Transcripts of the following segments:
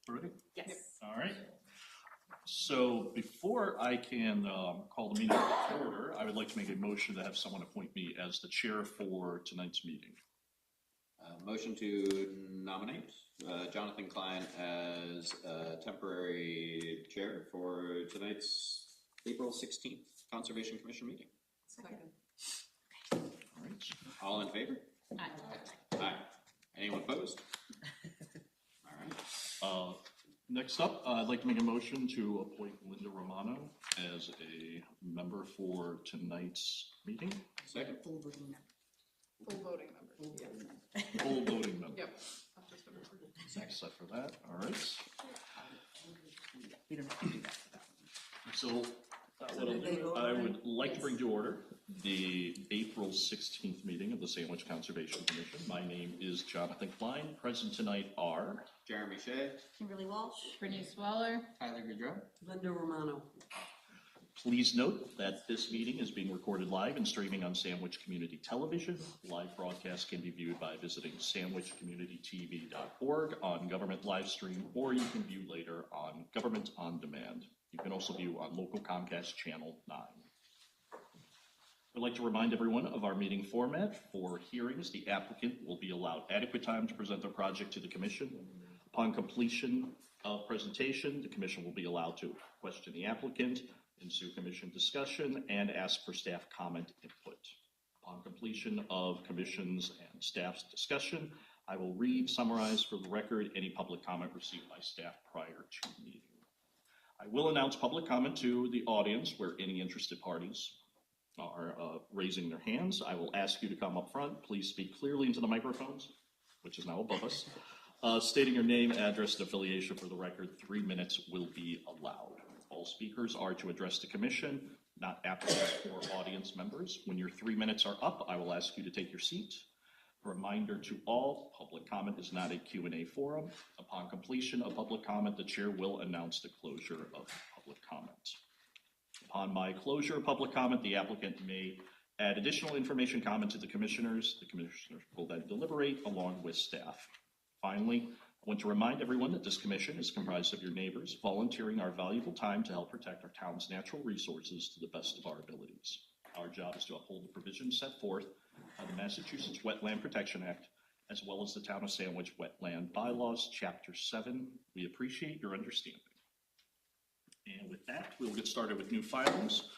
Ready? Yes. All right. So before I can call the meeting to order, I would like to make a motion to have someone appoint me as the chair for tonight's meeting. Motion to nominate Jonathan Klein as temporary chair for tonight's April 16th Conservation Commission meeting. Second. All right. All in favor? Aye. Aye. Anyone opposed? All right. Next up, I'd like to make a motion to appoint Linda Romano as a member for tonight's meeting. Second. Full voting member. Full voting member. Yeah. Full voting member. Yep. Not just a member. Except for that. All right. We don't have to do that for that one. So what I'll do, I would like to bring to order the April 16th meeting of the Sandwich Conservation Commission. My name is Jonathan Klein. Present tonight are Jeremy Shea. Kimberly Walsh. Bernice Waller. Tyler Goudreau. Linda Romano. Please note that this meeting is being recorded live and streaming on Sandwich Community Television. Live broadcast can be viewed by visiting sandwichcommunitytv.org on Government Livestream, or you can view later on Government On Demand. You can also view on local Comcast Channel 9. I'd like to remind everyone of our meeting format. For hearings, the applicant will be allowed adequate time to present their project to the Commission. Upon completion of presentation, the Commission will be allowed to question the applicant, ensue Commission discussion, and ask for staff comment input. Upon completion of Commission's and staff's discussion, I will read, summarize for the record any public comment received by staff prior to the meeting. I will announce public comment to the audience where any interested parties are raising their hands. I will ask you to come up front. Please speak clearly into the microphones, which is now above us. Stating your name, address, and affiliation for the record. 3 minutes will be allowed. All speakers are to address the Commission, not applicants or audience members. When your 3 minutes are up, I will ask you to take your seat. A reminder to all, public comment is not a Q&A forum. Upon completion of public comment, the chair will announce the closure of public comment. Upon my closure of public comment, the applicant may add additional information comment to the commissioners. The commissioners will then deliberate along with staff. Finally, I want to remind everyone that this commission is comprised of your neighbors, volunteering our valuable time to help protect our town's natural resources to the best of our abilities. Our job is to uphold the provisions set forth by the Massachusetts Wetland Protection Act, as well as the Town of Sandwich Wetland Bylaws, Chapter 7. We appreciate your understanding. And with that, we'll get started with new filings.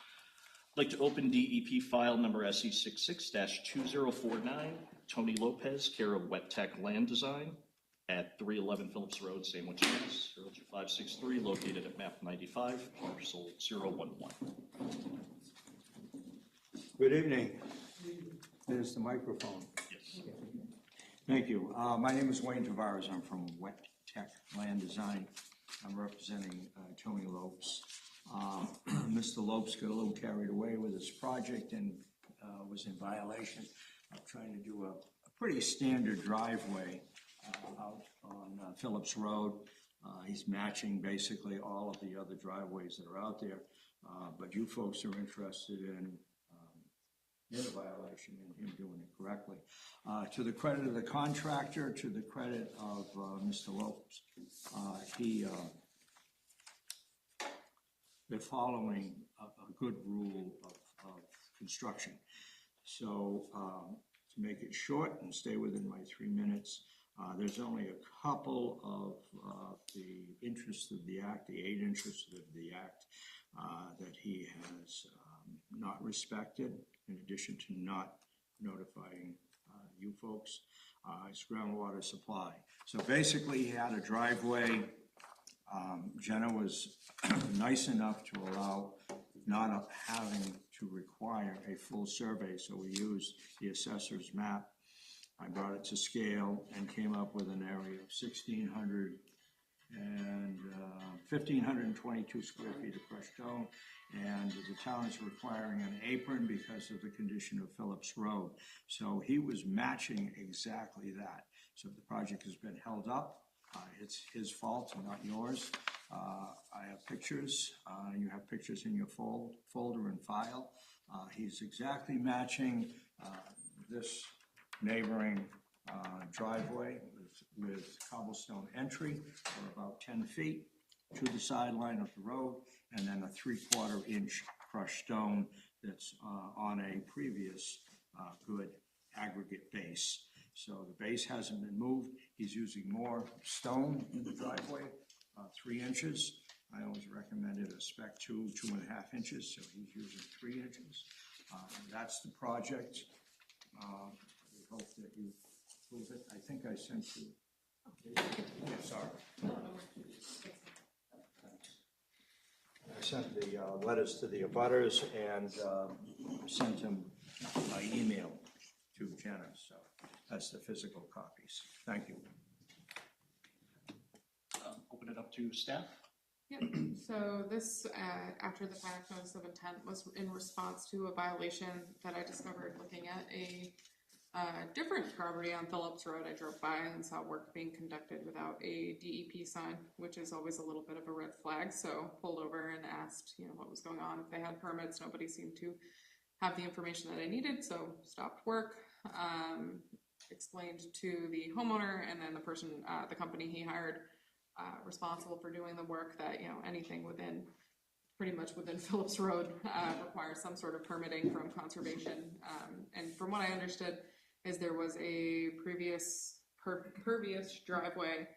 I'd like to open DEP file number SE66-2049, Tony Lopez, care of Wet Tech Land Design, at 311 Phillips Road, Sandwich, Mass. 02563, located at map 95, parcel 011. Good evening. There's the microphone. Yes. Thank you. My name is Wayne Tavares. I'm from Wet Tech Land Design. I'm representing Tony Lopes. Mr. Lopes got a little carried away with his project and was in violation of trying to do a pretty standard driveway out on Phillips Road. He's matching basically all of the other driveways that are out there, but you folks are interested in a violation and him doing it correctly. To the credit of the contractor, to the credit of Mr. Lopes, they're following a good rule of construction. So to make it short and stay within my 3 minutes, there's only a couple of the interests of the Act, the 8 interests of the Act, that he has not respected, in addition to not notifying you folks. It's groundwater supply. So basically he had a driveway. Jenna was nice enough to allow not having to require a full survey, so we used the assessor's map. I brought it to scale and came up with an area of 1,522 square feet of crushed stone, and the town is requiring an apron because of the condition of Phillips Road. So he was matching exactly that. So the project has been held up. It's his fault, not yours. I have pictures. You have pictures in your folder and file. He's exactly matching this neighboring driveway. It was with cobblestone entry for about 10 feet to the sideline of the road, and then a 3/4 inch crushed stone that's on a previous good aggregate base. So the base hasn't been moved. He's using more stone in the driveway, 3 inches. I always recommended a spec 2.5 inches, so he's using 3 inches. That's the project. We hope that you approve it. I think I sent you. Yeah, sorry. I sent the letters to the abutters and sent them by email to Jenna, so that's the physical copies. Thank you. Open it up to staff. Yep, so this, after the fact notice of intent was in response to a violation that I discovered looking at a different property on Phillips Road. I drove by and saw work being conducted without a DEP sign, which is always a little bit of a red flag, so pulled over and asked, what was going on, if they had permits. Nobody seemed to have the information that I needed, so stopped work, explained to the homeowner and then the person, the company he hired, responsible for doing the work, that anything pretty much within Phillips Road requires some sort of permitting from conservation. And from what I understood is there was a previous pervious driveway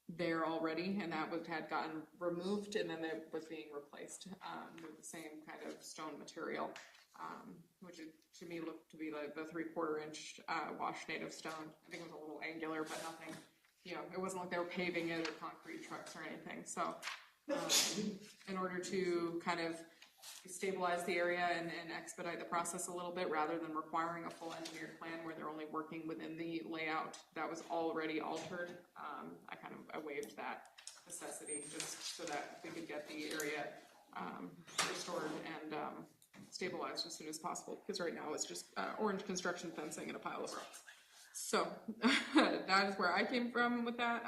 there already, and that had gotten removed, and then it was being replaced with the same kind of stone material, which to me looked to be like the 3/4 inch washed native stone. I think it was a little angular, but nothing. It wasn't like they were paving it or concrete trucks or anything. So in order to kind of stabilize the area and expedite the process a little bit, rather than requiring a full engineered plan where they're only working within the layout that was already altered, I waived that necessity just so that we could get the area restored and stabilized as soon as possible, because right now it's just orange construction fencing and a pile of rocks. So that is where I came from with that.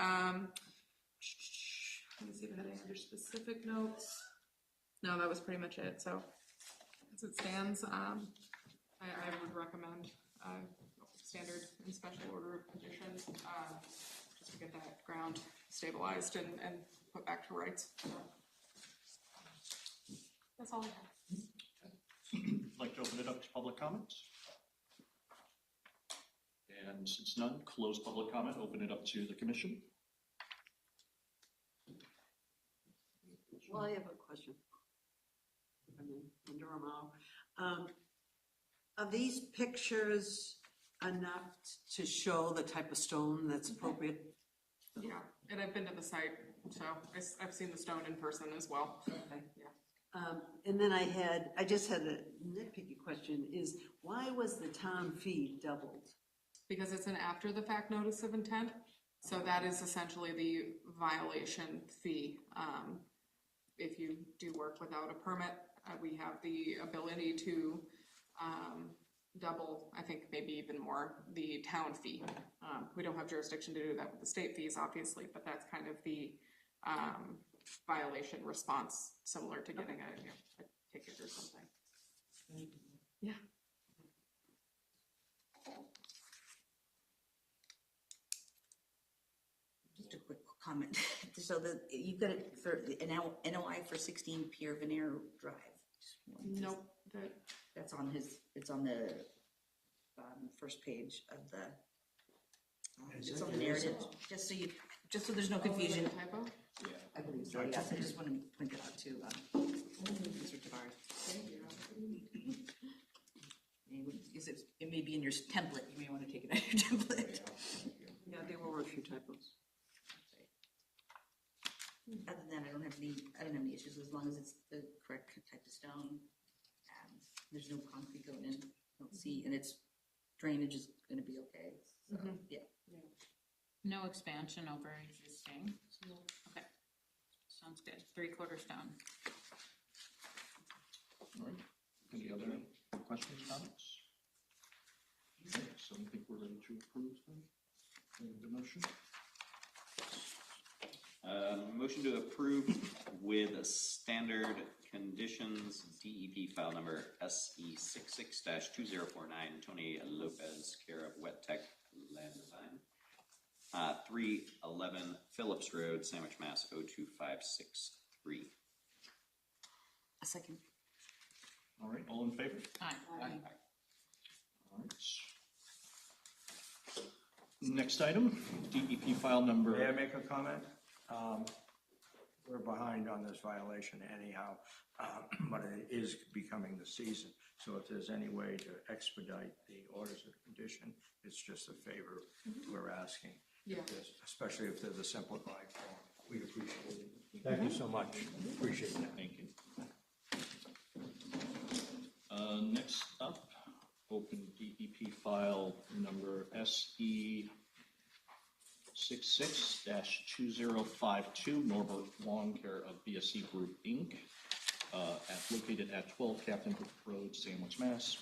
Let me see if I had any other specific notes. No, that was pretty much it. So as it stands, I would recommend standard and special order of conditions just to get that ground stabilized and put back to rights. So that's all I have. I'd like to open it up to public comments. And since none, close public comment, open it up to the commission. Well, I have a question. Under Romano. Are these pictures enough to show the type of stone that's appropriate? Yeah, and I've been to the site, so I've seen the stone in person as well. Okay. Yeah. And then I just had a nitpicky question, is why was the town fee doubled? Because it's an after the fact notice of intent. So that is essentially the violation fee. If you do work without a permit, we have the ability to double, I think maybe even more, the town fee. We don't have jurisdiction to do that with the state fees, obviously, but that's kind of the violation response, similar to getting a ticket or something. Yeah. Just a quick comment. So you've got it for an NOI for 16 Pierre Veneer Drive. Nope. That's on it's on the first page of the, it's on the narrative, just so there's no confusion. Typo? I believe so, yes, I just want to point that out to Mr. Tavares. It may be in your template, you may want to take it out of your template. Yeah, there were a few typos. Other than that, I don't have any issues, as long as it's the correct type of stone. There's no concrete going in, don't see, and its drainage is gonna be okay, so, yeah. No expansion over existing. Okay, sounds good. 3/4 stone. All right. Any other questions, comments? Okay, so I think we're ready to approve the motion. Motion to approve with standard conditions, DEP file number SE66-2049, Tony Lopez, care of Wet Tech Land Design. 311 Phillips Road, Sandwich, Mass. 02563. A second. All right, all in favor? Aye. All right. Next item, DEP file number. May I make a comment? We're behind on this violation anyhow, but it is becoming the season. So if there's any way to expedite the orders of condition, it's just a favor we're asking. Yeah. Especially if there's a simplified form. We appreciate it. Thank you so much. Appreciate that. Thank you. Next up, open DEP file number SE 66-2052, Norbert Wong, care of BSC Group, Inc., located at 12 Captain Hook Road, Sandwich, Mass.,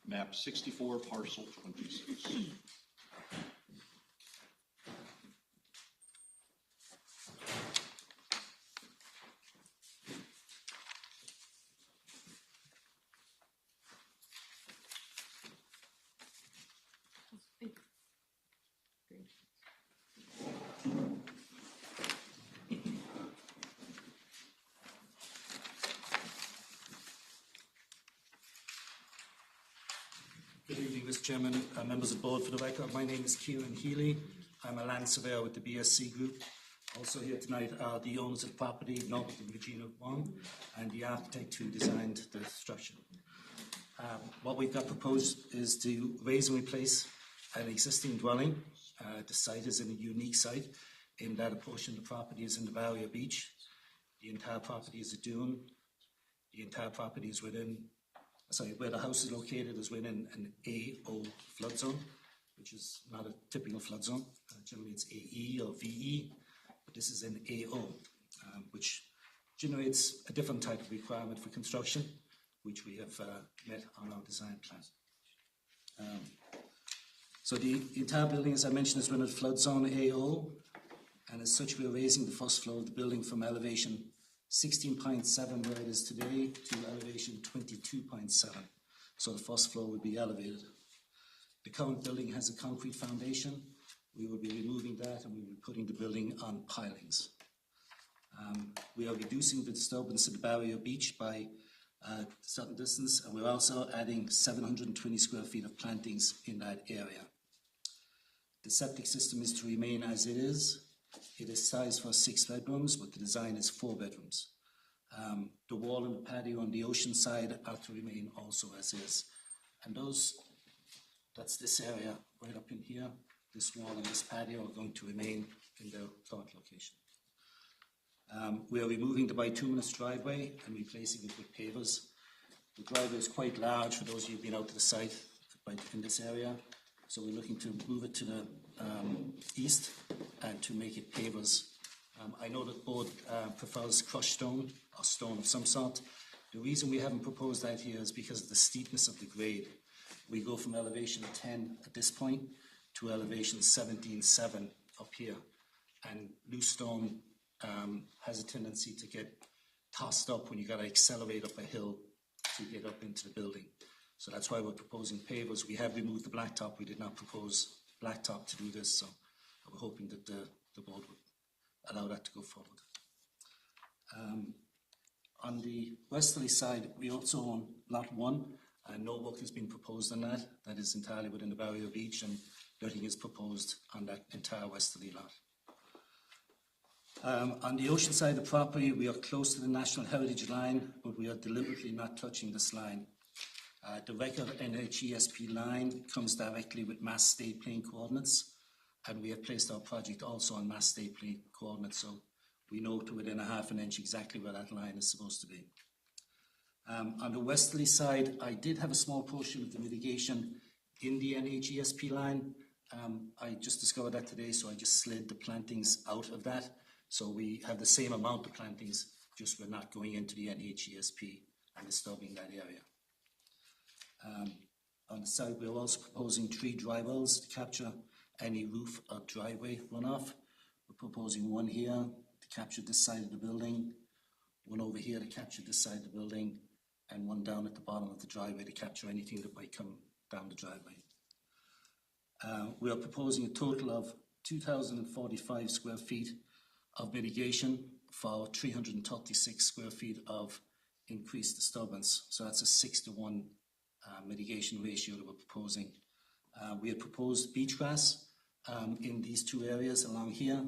map 64, parcel 26. Good evening, Mr. Chairman, members of the board. For the record, my name is Kieran Healy. I'm a land surveyor with the BSC Group. Also here tonight are the owners of the property, Norbert and Regina Wong, and the architect who designed the structure. What we've got proposed is to raise and replace an existing dwelling. The site is in a unique site in that a portion of the property is in the barrier beach. The entire property is a dune. The entire property is where the house is located is within an AO flood zone, which is not a typical flood zone. Generally it's AE or VE, but this is an AO, which generates a different type of requirement for construction, which we have met on our design plan. So the entire building, as I mentioned, is within a flood zone AO, and as such we're raising the first floor of the building from elevation 16.7 where it is today to elevation 22.7. So the first floor would be elevated. The current building has a concrete foundation. We will be removing that and we will be putting the building on pilings. We are reducing the disturbance of the barrier beach by a certain distance, and we're also adding 720 square feet of plantings in that area. The septic system is to remain as it is. It is sized for 6 bedrooms, but the design is 4 bedrooms. The wall and the patio on the ocean side are to remain also as is. And that's this area right up in here. This wall and this patio are going to remain in their current location. We are removing the bituminous driveway and replacing it with pavers. The driveway is quite large for those of you who've been out to the site in this area. So we're looking to move it to the east and to make it pavers. I know that the board prefers crushed stone or stone of some sort. The reason we haven't proposed that here is because of the steepness of the grade. We go from elevation 10 at this point to elevation 17.7 up here. And loose stone has a tendency to get tossed up when you got to accelerate up a hill to get up into the building. So that's why we're proposing pavers. We have removed the blacktop. We did not propose blacktop to do this, so we're hoping that the board would allow that to go forward. On the westerly side, we also own lot 1, and no work has been proposed on that. That is entirely within the barrier beach, and nothing is proposed on that entire westerly lot. On the ocean side of the property, we are close to the National Heritage Line, but we are deliberately not touching this line. The record NHESP line comes directly with Mass State Plane coordinates, and we have placed our project also on Mass State Plane coordinates, so we know to within a half an inch exactly where that line is supposed to be. On the westerly side, I did have a small portion of the mitigation in the NHESP line. I just discovered that today, so I just slid the plantings out of that. So we have the same amount of plantings, just we're not going into the NHESP and disturbing that area. On the side, we're also proposing 3 dry wells to capture any roof or driveway runoff. We're proposing 1 here to capture this side of the building, 1 over here to capture this side of the building, and 1 down at the bottom of the driveway to capture anything that might come down the driveway. We are proposing a total of 2,045 square feet of mitigation for 336 square feet of increased disturbance. So that's a 6-to-1 mitigation ratio that we're proposing. We had proposed beach grass in these two areas along here,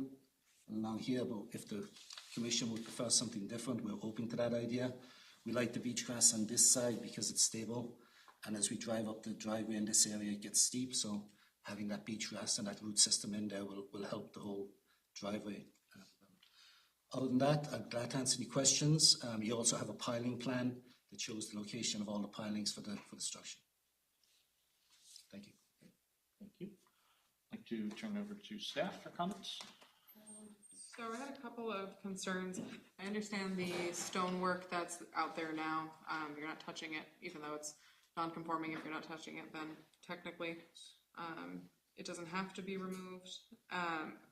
but if the commission would prefer something different, we're open to that idea. We like the beach grass on this side because it's stable, and as we drive up the driveway in this area, it gets steep, so having that beach grass and that root system in there will help the whole driveway. Other than that, I'm glad to answer any questions. You also have a piling plan that shows the location of all the pilings for the structure. Thank you. Thank you. I'd like to turn it over to staff for comments. So I had a couple of concerns. I understand the stonework that's out there now. You're not touching it, even though it's non-conforming. If you're not touching it, then technically it doesn't have to be removed.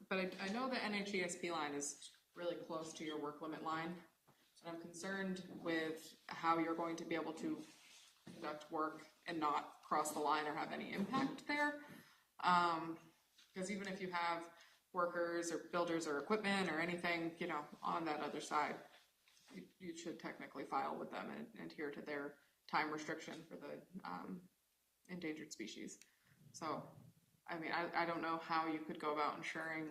But I know the NHESP line is really close to your work limit line. And I'm concerned with how you're going to be able to conduct work and not cross the line or have any impact there. Because even if you have workers or builders or equipment or anything, you know, on that other side, you should technically file with them and adhere to their time restriction for the endangered species. So, I mean, I don't know how you could go about ensuring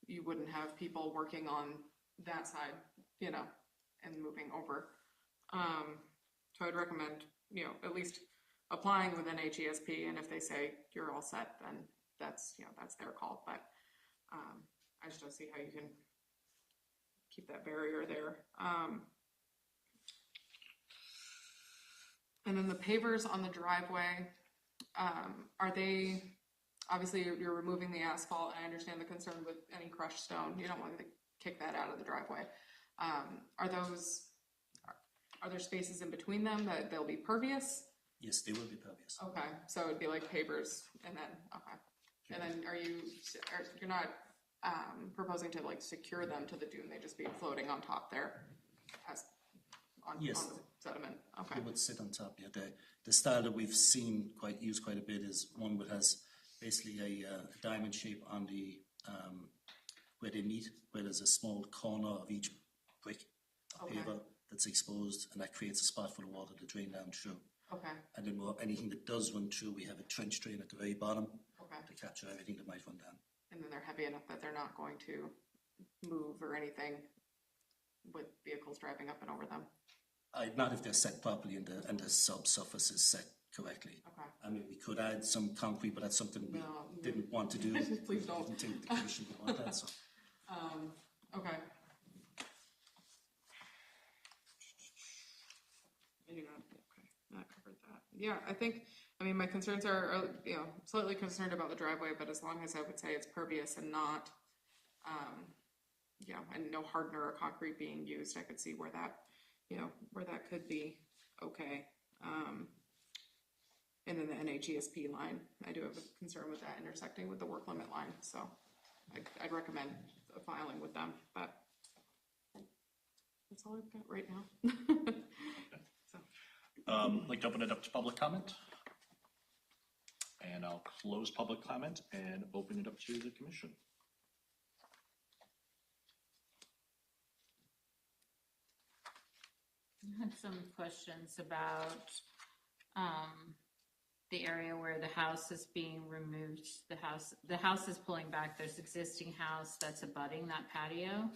you wouldn't have people working on that side, you know, and moving over. So I'd recommend, you know, at least applying with an HESP, and if they say you're all set, then that's, you know, that's their call. But I just don't see how you can keep that barrier there. And then the pavers on the driveway, are they, obviously you're removing the asphalt. I understand the concern with any crushed stone. You don't want to kick that out of the driveway. Are there spaces in between them that they'll be pervious? Yes, they will be pervious. Okay, so it'd be like pavers and then, okay. And then you're not proposing to like secure them to the dune, they just be floating on top there as on the sediment? Okay. They would sit on top, yeah. The style that we've seen used quite a bit is one that has basically a diamond shape on the where they meet, where there's a small corner of each brick or paver that's exposed, and that creates a spot for the water to drain down through. Okay. And then anything that does run through, we have a trench drain at the very bottom to capture everything that might run down. And then they're heavy enough that they're not going to move or anything with vehicles driving up and over them? Not if they're set properly and the subsurface is set correctly. Okay. I mean, we could add some concrete, but that's something we didn't want to do. Please don't. We didn't think the commission would want that, so. Okay. Maybe not. Okay, that covered that. Yeah, I mean, my concerns are, you know, slightly concerned about the driveway, but as long as I would say it's pervious and not, you know, and no hardener or concrete being used, I could see where that, you know, where that could be okay. And then the NHESP line, I do have a concern with that intersecting with the work limit line, so I'd recommend a filing with them, but that's all I've got right now. So. I'd like to open it up to public comment. And I'll close public comment and open it up to the commission. I had some questions about the area where the house is being removed. The house is pulling back. There's existing house that's abutting that patio.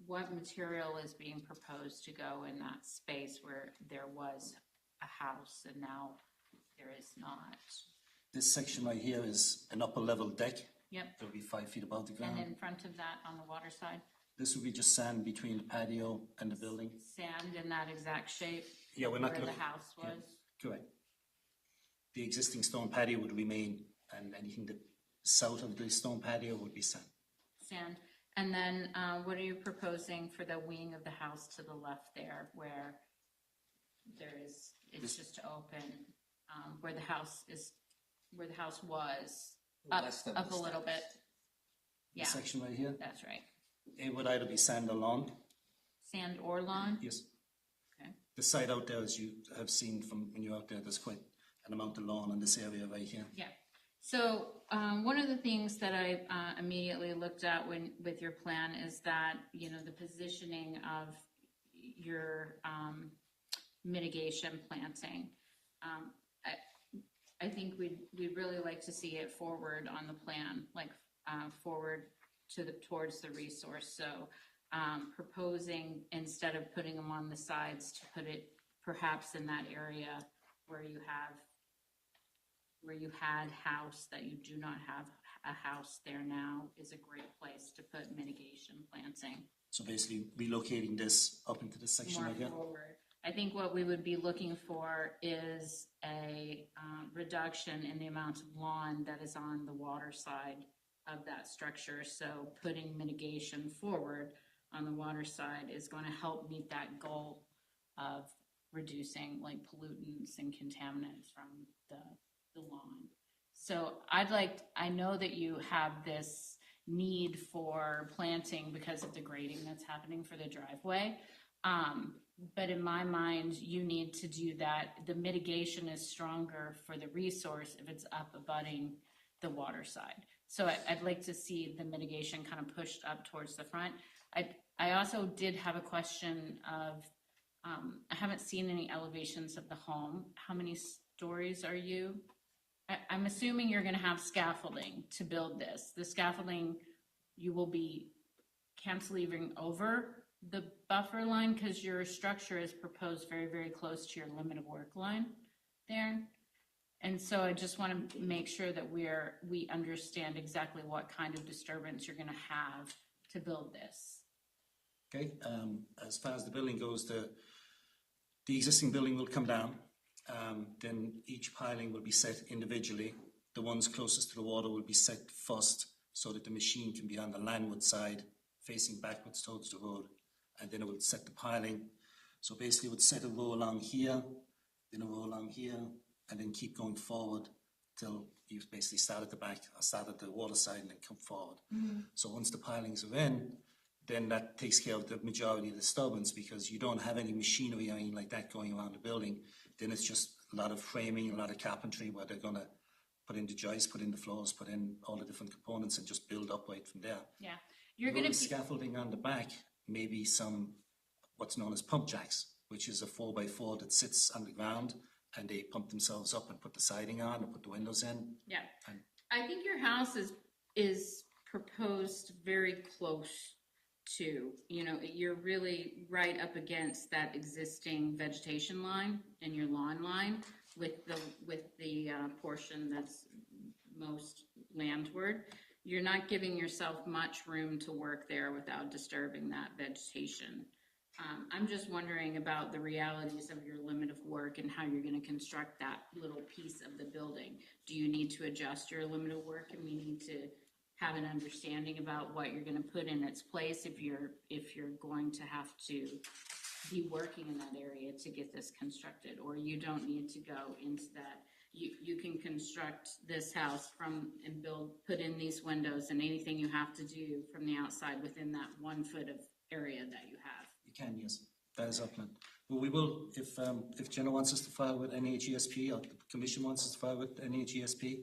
What material is being proposed to go in that space where there was a house and now there is not? This section right here is an upper level deck. Yep. It'll be 5 feet above the ground. And in front of that on the water side? This will be just sand between the patio and the building. Sand in that exact shape? Yeah, we're not where looking. the house was? Yeah, correct. The existing stone patio would remain, and anything that south of the stone patio would be sand. Sand. And then what are you proposing for the wing of the house to the left there where it's just open, where the house was up a little bit? Yeah, This section right here, that's right. it would either be sand or lawn. Sand or lawn? Yes. Okay. The site out there, as you have seen from when you're out there, there's quite an amount of lawn in this area right here. Yeah. So, one of the things that I immediately looked at with your plan is that, the positioning of your mitigation planting. I think we'd really like to see it forward on the plan, like forward towards the resource. So proposing, instead of putting them on the sides, to put it perhaps in that area where you had house, that you do not have a house there now, is a great place to put mitigation planting. So basically relocating this up into this section More right here. forward. I think what we would be looking for is a reduction in the amount of lawn that is on the water side of that structure. So putting mitigation forward on the water side is going to help meet that goal of reducing like pollutants and contaminants from the lawn. So I know that you have this need for planting because of the grading that's happening for the driveway. But in my mind, you need to do that. The mitigation is stronger for the resource if it's up abutting the water side. So I'd like to see the mitigation kind of pushed up towards the front. I also did have a question of, I haven't seen any elevations of the home. How many stories are you? I'm assuming you're gonna have scaffolding to build this. The scaffolding, you will be cantilevering over the buffer line, because your structure is proposed very, very close to your limit of work line there. And so I just want to make sure that we understand exactly what kind of disturbance you're going to have to build this. Okay, as far as the building goes, the existing building will come down. Then each piling will be set individually. The ones closest to the water will be set first, so that the machine can be on the landward side, facing backwards towards the road. And then it would set the piling. So basically it would set a row along here, then a row along here, and then keep going forward till you basically start at the back, or start at the water side and then come forward. So once the pilings are in, then that takes care of the majority of the disturbance, because you don't have any machinery or anything like that going around the building. Then it's just a lot of framing, a lot of carpentry, where they're gonna put in the joists, put in the floors, put in all the different components and just build up right from there. Yeah, you're going to be scaffolding on the back, maybe some what's known as pump jacks, which is a 4x4 that sits on the ground, and they pump themselves up and put the siding on and put the windows in. Yeah, And I think your house is proposed very close to, you're really right up against that existing vegetation line and your lawn line with the portion that's most landward. You're not giving yourself much room to work there without disturbing that vegetation. I'm just wondering about the realities of your limit of work and how you're going to construct that little piece of the building. Do you need to adjust your limit of work, and we need to have an understanding about what you're going to put in its place if you're going to have to be working in that area to get this constructed, or you don't need to go into that? You can construct this house put in these windows and anything you have to do from the outside within that 1 foot of area that you have. you can, yes, that is our plan. Well, we will, if Jenna wants us to file with NHESP, or the commission wants us to file with NHESP,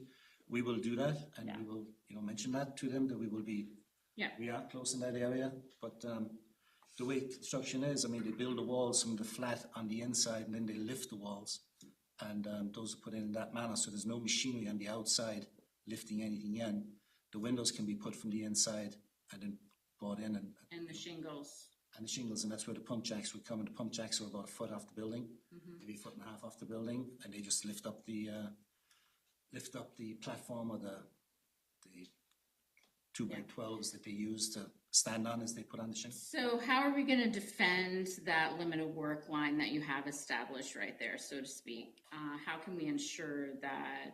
we will do that, and we will, mention that to them, that we will be, we are close in that area, but the way construction is, they build the walls from the flat on the inside, and then they lift the walls, and those are put in that manner, so there's no machinery on the outside lifting anything in. The windows can be put from the inside and then brought in, And the shingles. and that's where the pump jacks would come, and the pump jacks are about a foot off the building, maybe a foot and a half off the building, and they just lift up the platform, or the 2x12s that they use to stand on as they put on the shingle. So how are we going to defend that limit of work line that you have established right there, so to speak? How can we ensure that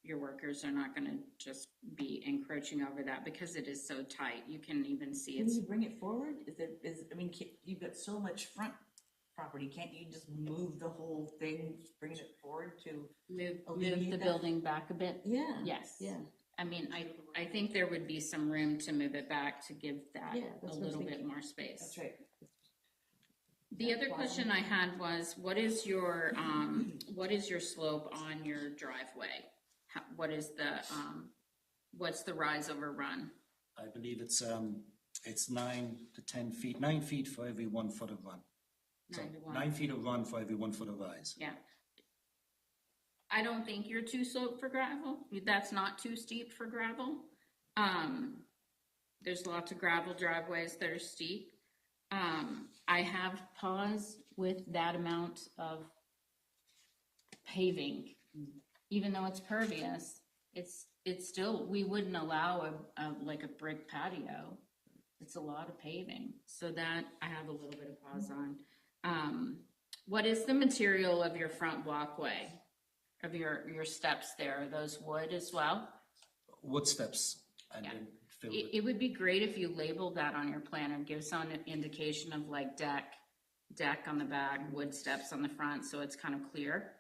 your workers are not going to just be encroaching over that, because it is so tight? You can even see Can it's you bring it forward? You've got so much front property, can't you just move the whole thing, bring it forward to? move alleviate the that? building back a bit. Yeah. Yes. Yeah. I think there would be some room to move it back to give that Yeah, a that's what I was little bit thinking. more space. That's right. The other question I had was, what is your slope on your driveway? what is the, what's the rise over run? I believe it's 9 to 10 feet, 9 feet for every 1 foot of run. So 9 to 1. 9 feet of run for every 1 foot of rise. Yeah. I don't think you're too sloped for gravel. That's not too steep for gravel. There's lots of gravel driveways that are steep. I have paused with that amount of paving, even though it's pervious. It's still, we wouldn't allow like a brick patio. It's a lot of paving, so that I have a little bit of pause on. What is the material of your front walkway, of your steps there? Are those wood as well? Wood steps and Yeah. then fill with. It would be great if you labeled that on your plan and give some indication of like deck on the back, wood steps on the front, so it's kind of clear.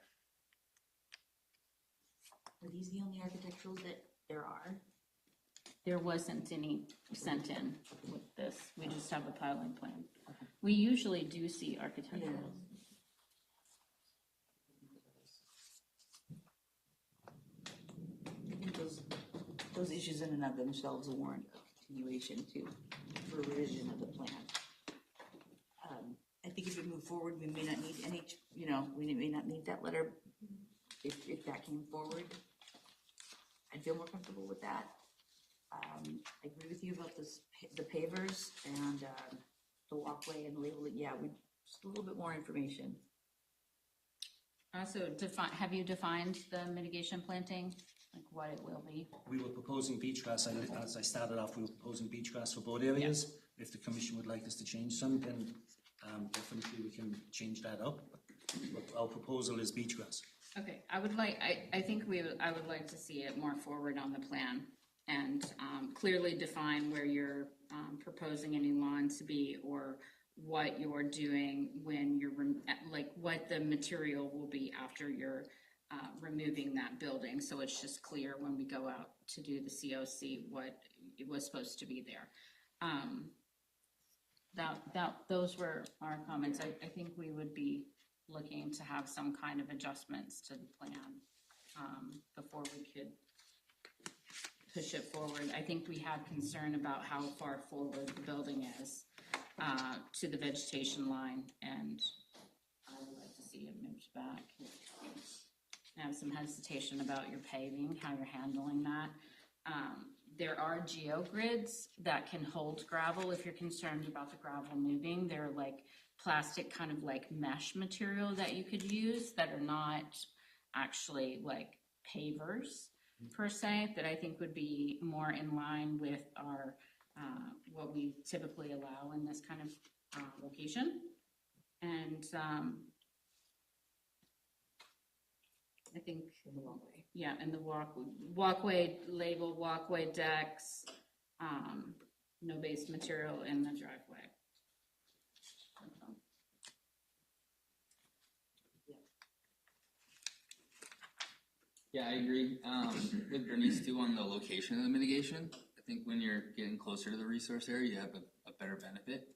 Are these the only architectural that there are? There wasn't any sent in with this, we just have a piling plan. We usually do see architectural. I think those issues in and of themselves warrant a continuation for revision of the plan. I think if we move forward, we may not need any, we may not need that letter if that came forward. I'd feel more comfortable with that. I agree with you about the pavers and the walkway and labeling. Yeah, just a little bit more information. Also, have you defined the mitigation planting, like what it will be? We were proposing beach grass, as I started off, we were proposing beach grass for both areas. If the commission would like us to change some, then definitely we can change that up. But our proposal is beach grass. Okay, I would like to see it more forward on the plan and clearly define where you're proposing any lawn to be, or what you're doing when you're, like what the material will be after you're removing that building, so it's just clear when we go out to do the COC what it was supposed to be there. Those were our comments. I think we would be looking to have some kind of adjustments to the plan before we could push it forward. I think we had concern about how far forward the building is to the vegetation line, and I would like to see it moved back. I have some hesitation about your paving, how you're handling that. There are geogrids that can hold gravel if you're concerned about the gravel moving. They're like plastic kind of like mesh material that you could use that are not actually like pavers per se, that I think would be more in line with our what we typically allow in this kind of location. And I think In the walkway. yeah, and the walkway label, walkway decks, no base material in the driveway. Yeah, I agree with Bernice too on the location of the mitigation. I think when you're getting closer to the resource area, you have a better benefit.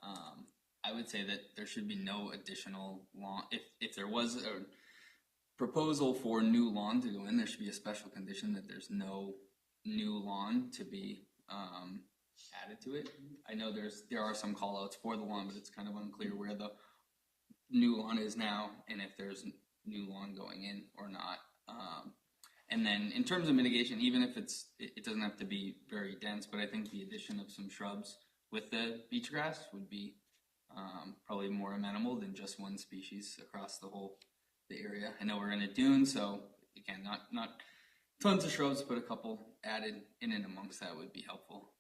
I would say that there should be no additional lawn. If there was a proposal for new lawn to go in, there should be a special condition that there's no new lawn to be added to it. I know there are some call outs for the lawn, but it's kind of unclear where the new lawn is now and if there's new lawn going in or not. And then in terms of mitigation, even if it doesn't have to be very dense, but I think the addition of some shrubs with the beach grass would be probably more amenable than just one species across the area. I know we're in a dune, so again, not tons of shrubs, but a couple added in and amongst that would be helpful.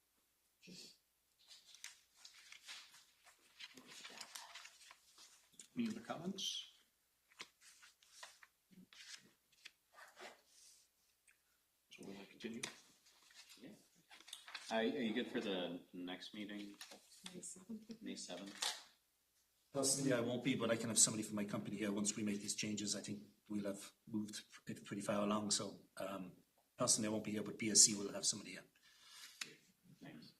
Any other comments? So we'll continue. Are you good for the next meeting? May 7th? Personally, I won't be, but I can have somebody from my company here. Once we make these changes, I think we'll have moved it pretty far along. So personally, I won't be here, but BSC will have somebody here. Thanks.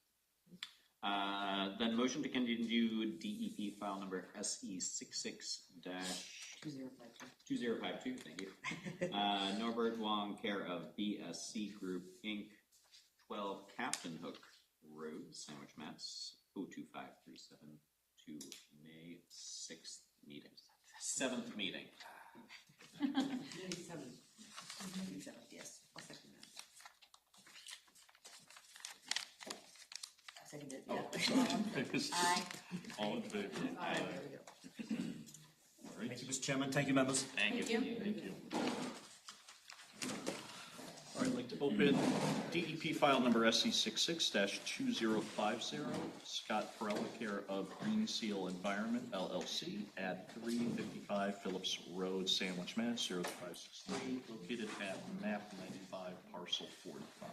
Then motion to continue DEP file number SE 66-2052, thank you. Norbert Wong, care of BSC Group Inc., 12 Captain Hook Road, Sandwich, Mass. 02537 to May 6th meeting. 7th meeting. Yes, I'll second that. I second it, yeah. Aye. All in favor? Aye, there we go. All right. Thank you, Mr. Chairman. Thank you, members. Thank you. Thank you. All right, I'd like to open DEP file number SC 66-2050, Scott Parrella, care of Green Seal Environment, LLC, at 355 Phillips Road, Sandwich, Mass. 0563, located at map 95, parcel 45.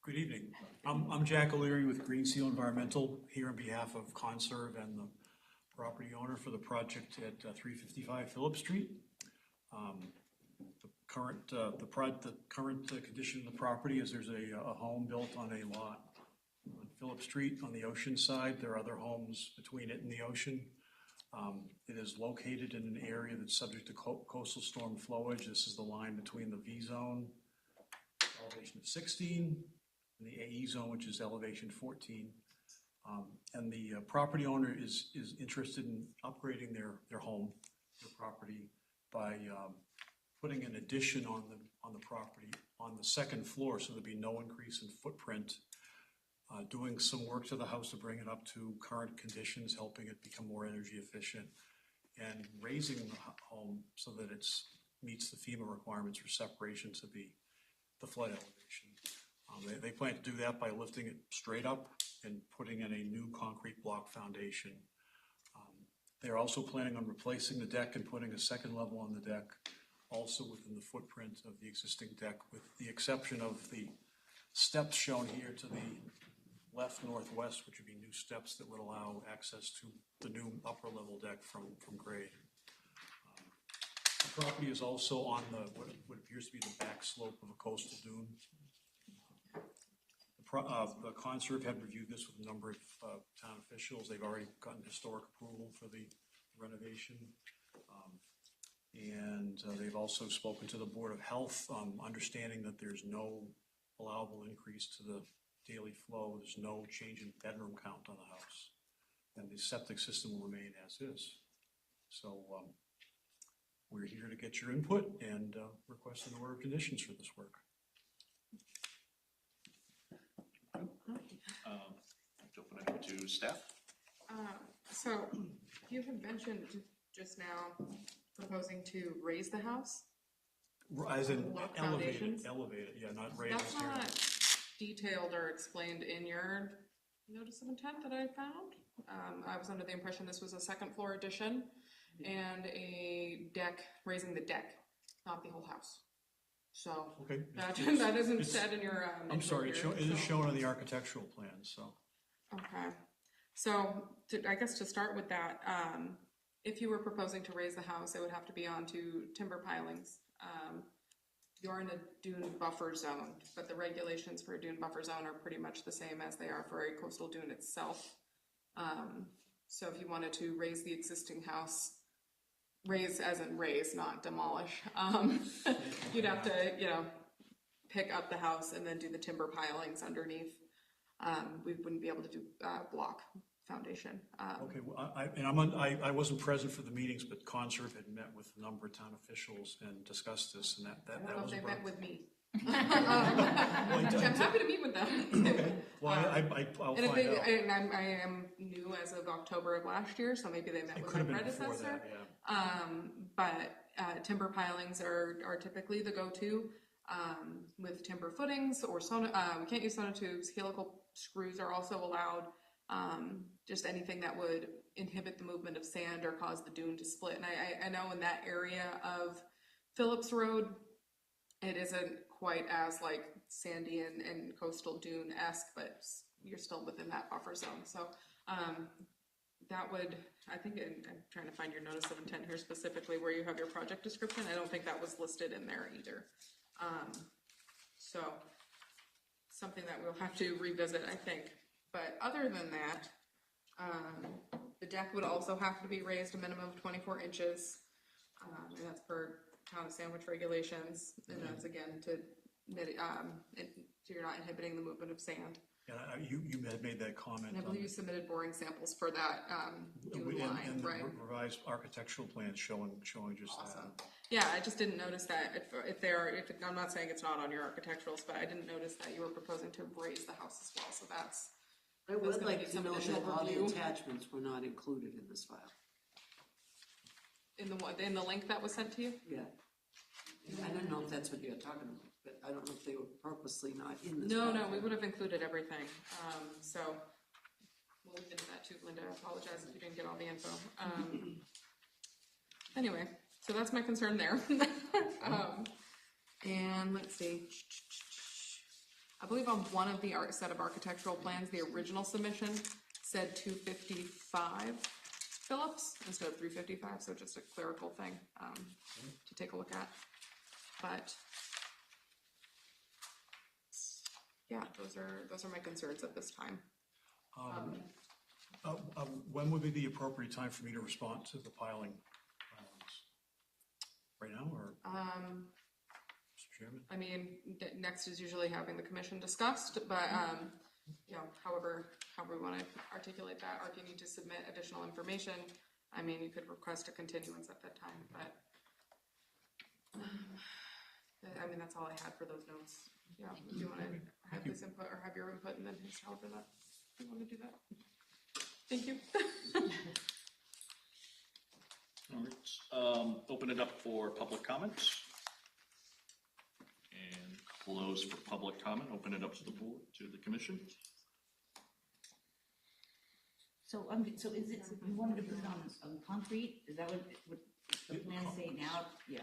Good evening. I'm Jack O'Leary with Green Seal Environmental, here on behalf of Conserve and the property owner for the project at 355 Phillips Street. The current condition of the property is there's a home built on a lot on Phillips Street on the ocean side. There are other homes between it and the ocean. It is located in an area that's subject to coastal storm flowage. This is the line between the V zone, elevation of 16, and the AE zone, which is elevation 14. And the property owner is interested in upgrading their home, their property, by putting an addition on the property on the second floor, so there'd be no increase in footprint, doing some work to the house to bring it up to current conditions, helping it become more energy efficient, and raising the home so that it meets the FEMA requirements for separation to the flood elevation. They plan to do that by lifting it straight up and putting in a new concrete block foundation. They're also planning on replacing the deck and putting a second level on the deck, also within the footprint of the existing deck, with the exception of the steps shown here to the left northwest, which would be new steps that would allow access to the new upper level deck from grade. The property is also on what appears to be the back slope of a coastal dune. The Conserve had reviewed this with a number of town officials. They've already gotten historic approval for the renovation. And they've also spoken to the Board of Health, understanding that there's no allowable increase to the daily flow. There's no change in bedroom count on the house. And the septic system will remain as is. So we're here to get your input and request an order of conditions for this work. Open it up to staff. So you had mentioned just now proposing to raise the house? As in Block elevated, foundations? yeah, not raised. That's not detailed or explained in your notice of intent that I found. I was under the impression this was a second floor addition and a deck, raising the deck, not the whole house. So Okay. that isn't said in your. I'm sorry, it is shown on the architectural plan, so. Okay, so I guess to start with that, if you were proposing to raise the house, it would have to be onto timber pilings. You're in a dune buffer zone, but the regulations for a dune buffer zone are pretty much the same as they are for a coastal dune itself. So if you wanted to raise the existing house, raise as in raise, not demolish, you'd have to, pick up the house and then do the timber pilings underneath. We wouldn't be able to do block foundation. Okay, well, I wasn't present for the meetings, but Conserve had met with a number of town officials and discussed this, and I that don't know if was they brought. met with me. I'm happy to meet with them. Okay, well, I'll And if find out. and I am new as of October of last year, so maybe they met It with could my have been before predecessor. that, yeah. But timber pilings are typically the go-to with timber footings or we can't use sonotubes. Helical screws are also allowed. Just anything that would inhibit the movement of sand or cause the dune to split. And I know in that area of Phillips Road, It isn't quite as like sandy and coastal dune-esque, but you're still within that buffer zone. So that would, I think, I'm trying to find your notice of intent here specifically where you have your project description. I don't think that was listed in there either. So something that we'll have to revisit, I think. But other than that, the deck would also have to be raised a minimum of 24 inches. And that's per town of Sandwich regulations. And that's again to so you're not inhibiting the movement of sand. Yeah, you had made that comment. And I believe you submitted boring samples for that dune line, and right? the revised architectural plans showing just Awesome. that. Yeah, I just didn't notice that. If I'm not saying it's not on your architecturals, but I didn't notice that you were proposing to raise the house as well. So that's. I would gonna like need to some know additional that all the review. attachments were not included in this file. In the link that was sent to you? Yeah. I don't know if that's what you're talking about, but I don't know if they were purposely not in this No, file. no, we would have included everything. So we'll look into that too, Linda. I apologize if you didn't get all the info. Anyway, so that's my concern there. And let's see. I believe on one of the set of architectural plans, the original submission said 255 Phillips instead of 355, so just a clerical thing to take a look at. But yeah, those are my concerns at this time. When would be the appropriate time for me to respond to the piling? Right now, or? Mr. Chairman? I mean, next is usually having the commission discussed, but, you know, however we want to articulate that, or if you need to submit additional information, I mean, you could request a continuance at that time, but, I mean, that's all I had for those notes. Yeah, if you want to have this input or have your input and then his however that, if you want to do that. Thank you. All right, open it up for public comments. And close for public comment, open it up to the board, to the commission. So, so is it, you wanted to put it on concrete? Is that what the plan say now? Yeah.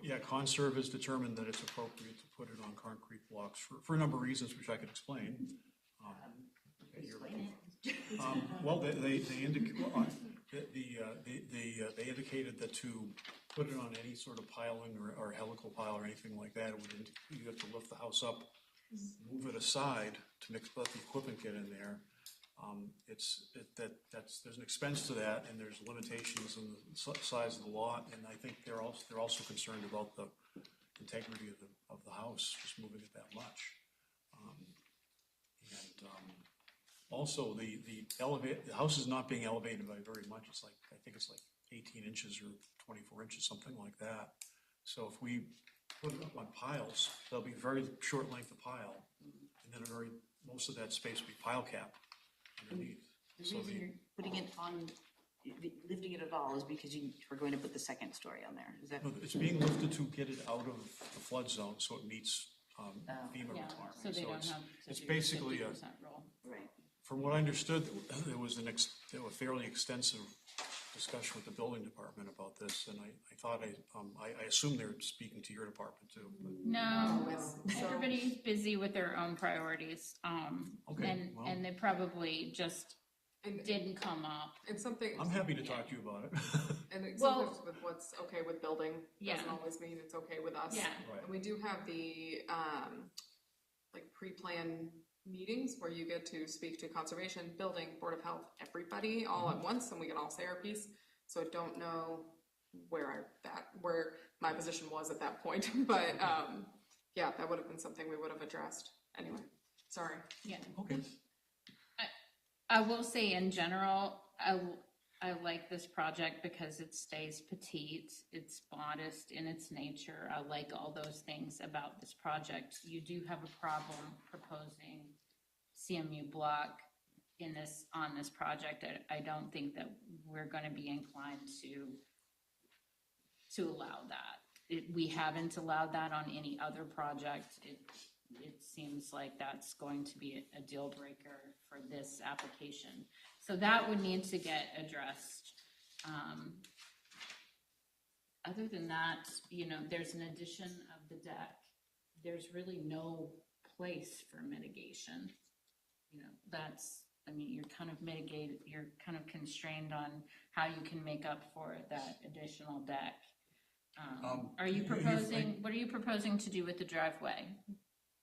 Yeah, Conserv has determined that it's appropriate to put it on concrete blocks for a number of reasons, which I could explain. Explain it. Well, they indicated that to put it on any sort of piling or helical pile or anything like that, you have to lift the house up, move it aside to let the equipment get in there. There's an expense to that, and there's limitations in the size of the lot, and I think they're also concerned about the integrity of the house, just moving it that much. Also, the house is not being elevated by very much. It's like, I think it's like 18 inches or 24 inches, something like that. So if we put it up on piles, there'll be a very short length of pile, and then most of that space will be pile cap underneath. The So reason you're putting it on, lifting it at all is because you are going to put the second story on there. Is that? it's being lifted to get it out of the flood zone, so it meets FEMA Yeah, requirements. so they don't it's- have to it's do basically 50% roll. Right. From what I understood, there was a fairly extensive discussion with the building department about this, and I thought I assume they're speaking to your department too. But No, So- everybody's busy with their own priorities, Okay, well. and they probably just And didn't come up. and something. I'm happy to talk to you about it. And Well- sometimes with what's okay with building doesn't Yeah. always mean it's okay with us. Yeah. Right. And we do have the, like pre-plan meetings where you get to speak to conservation, building, board of health, everybody all at once, and we can all say our piece. So I don't know where my position was at that point, but, yeah, that would have been something we would have addressed. Anyway, sorry. Yeah. Okay. I will say in general, I like this project because it stays petite, it's modest in its nature. I like all those things about this project. You do have a problem proposing CMU block on this project. I don't think that we're gonna be inclined to allow that. We haven't allowed that on any other project. It seems like that's going to be a deal breaker for this application. So that would need to get addressed. Other than that, there's an addition of the deck there's really no place for mitigation. You know, that's, I mean, you're kind of constrained on how you can make up for that additional deck. Are you proposing, what are you proposing to do with the driveway?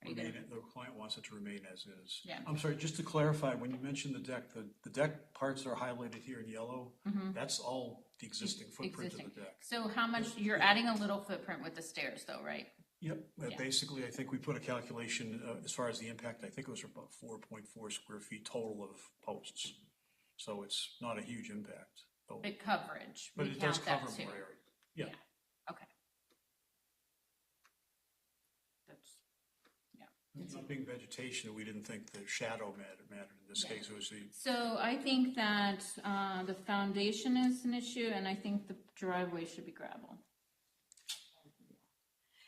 Are you gonna? The client wants it to remain as is. Yeah. I'm sorry, just to clarify, when you mentioned the deck, the deck parts that are highlighted here in yellow, that's all the existing footprint of the deck. So how much, you're adding a little footprint with the stairs though, right? Yep, Yeah. basically, I think we put a calculation, as far as the impact, I think it was about 4.4 square feet total of posts. So it's not a huge impact. though. Big coverage, But we it does count that cover too. more area. Yeah. Okay. That's, Not being vegetation, we didn't think the shadow mattered in this Yeah. case, it was the, so I think that, the foundation is an issue, and I think the driveway should be gravel.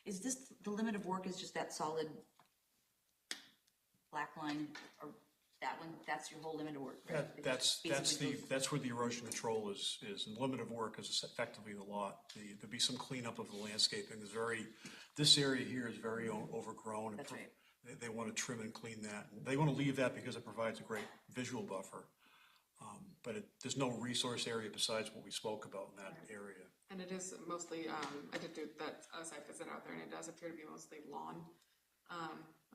Is this, the limit of work is just that solid black line, or that one, that's your whole limit of work, right? that's Basically goes- that's where the erosion control is, and limit of work is effectively the lot. There'd be some cleanup of the landscaping, this area here is very overgrown. That's right. They want to trim and clean that. They want to leave that because it provides a great visual buffer. But there's no resource area besides what we spoke about in that area. And it is mostly, I did do that site visit out there, and it does appear to be mostly lawn,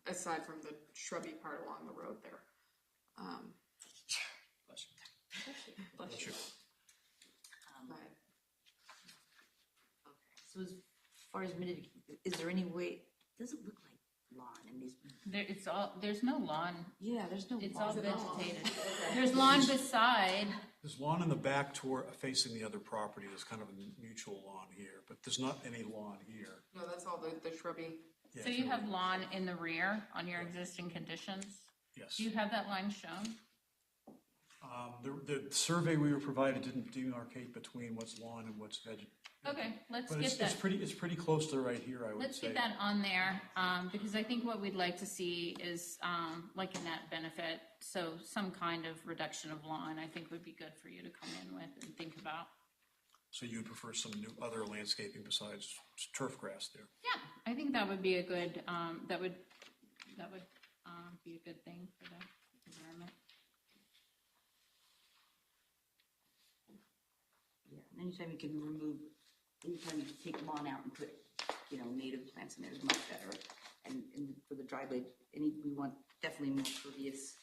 aside from the shrubby part along the road there. Bless you. Bless you. But So as far as is there any way, does it look like lawn in these? There's no lawn, Yeah, there's no. it's all lawn. vegetated. There's lawn beside, There's lawn in the back facing the other property. There's kind of a mutual lawn here, but there's not any lawn here. no, that's all the shrubby. Yeah, so you have lawn in the rear on your existing conditions? Yes. Do you have that line shown? The survey we were provided didn't demarcate between what's lawn and what's veg. Okay, let's But get that. it's pretty close to right here, I would Let's say. get that on there, because I think what we'd like to see is, like a net benefit, so some kind of reduction of lawn, I think would be good for you to come in with and think about. So you'd prefer some new other landscaping besides turf grass there? Yeah, I think that would be a good, that would be a good thing for the environment. Yeah, and anytime you can remove, anytime you can take lawn out and put, native plants in there is much better. And for the driveway, we want definitely more pervious,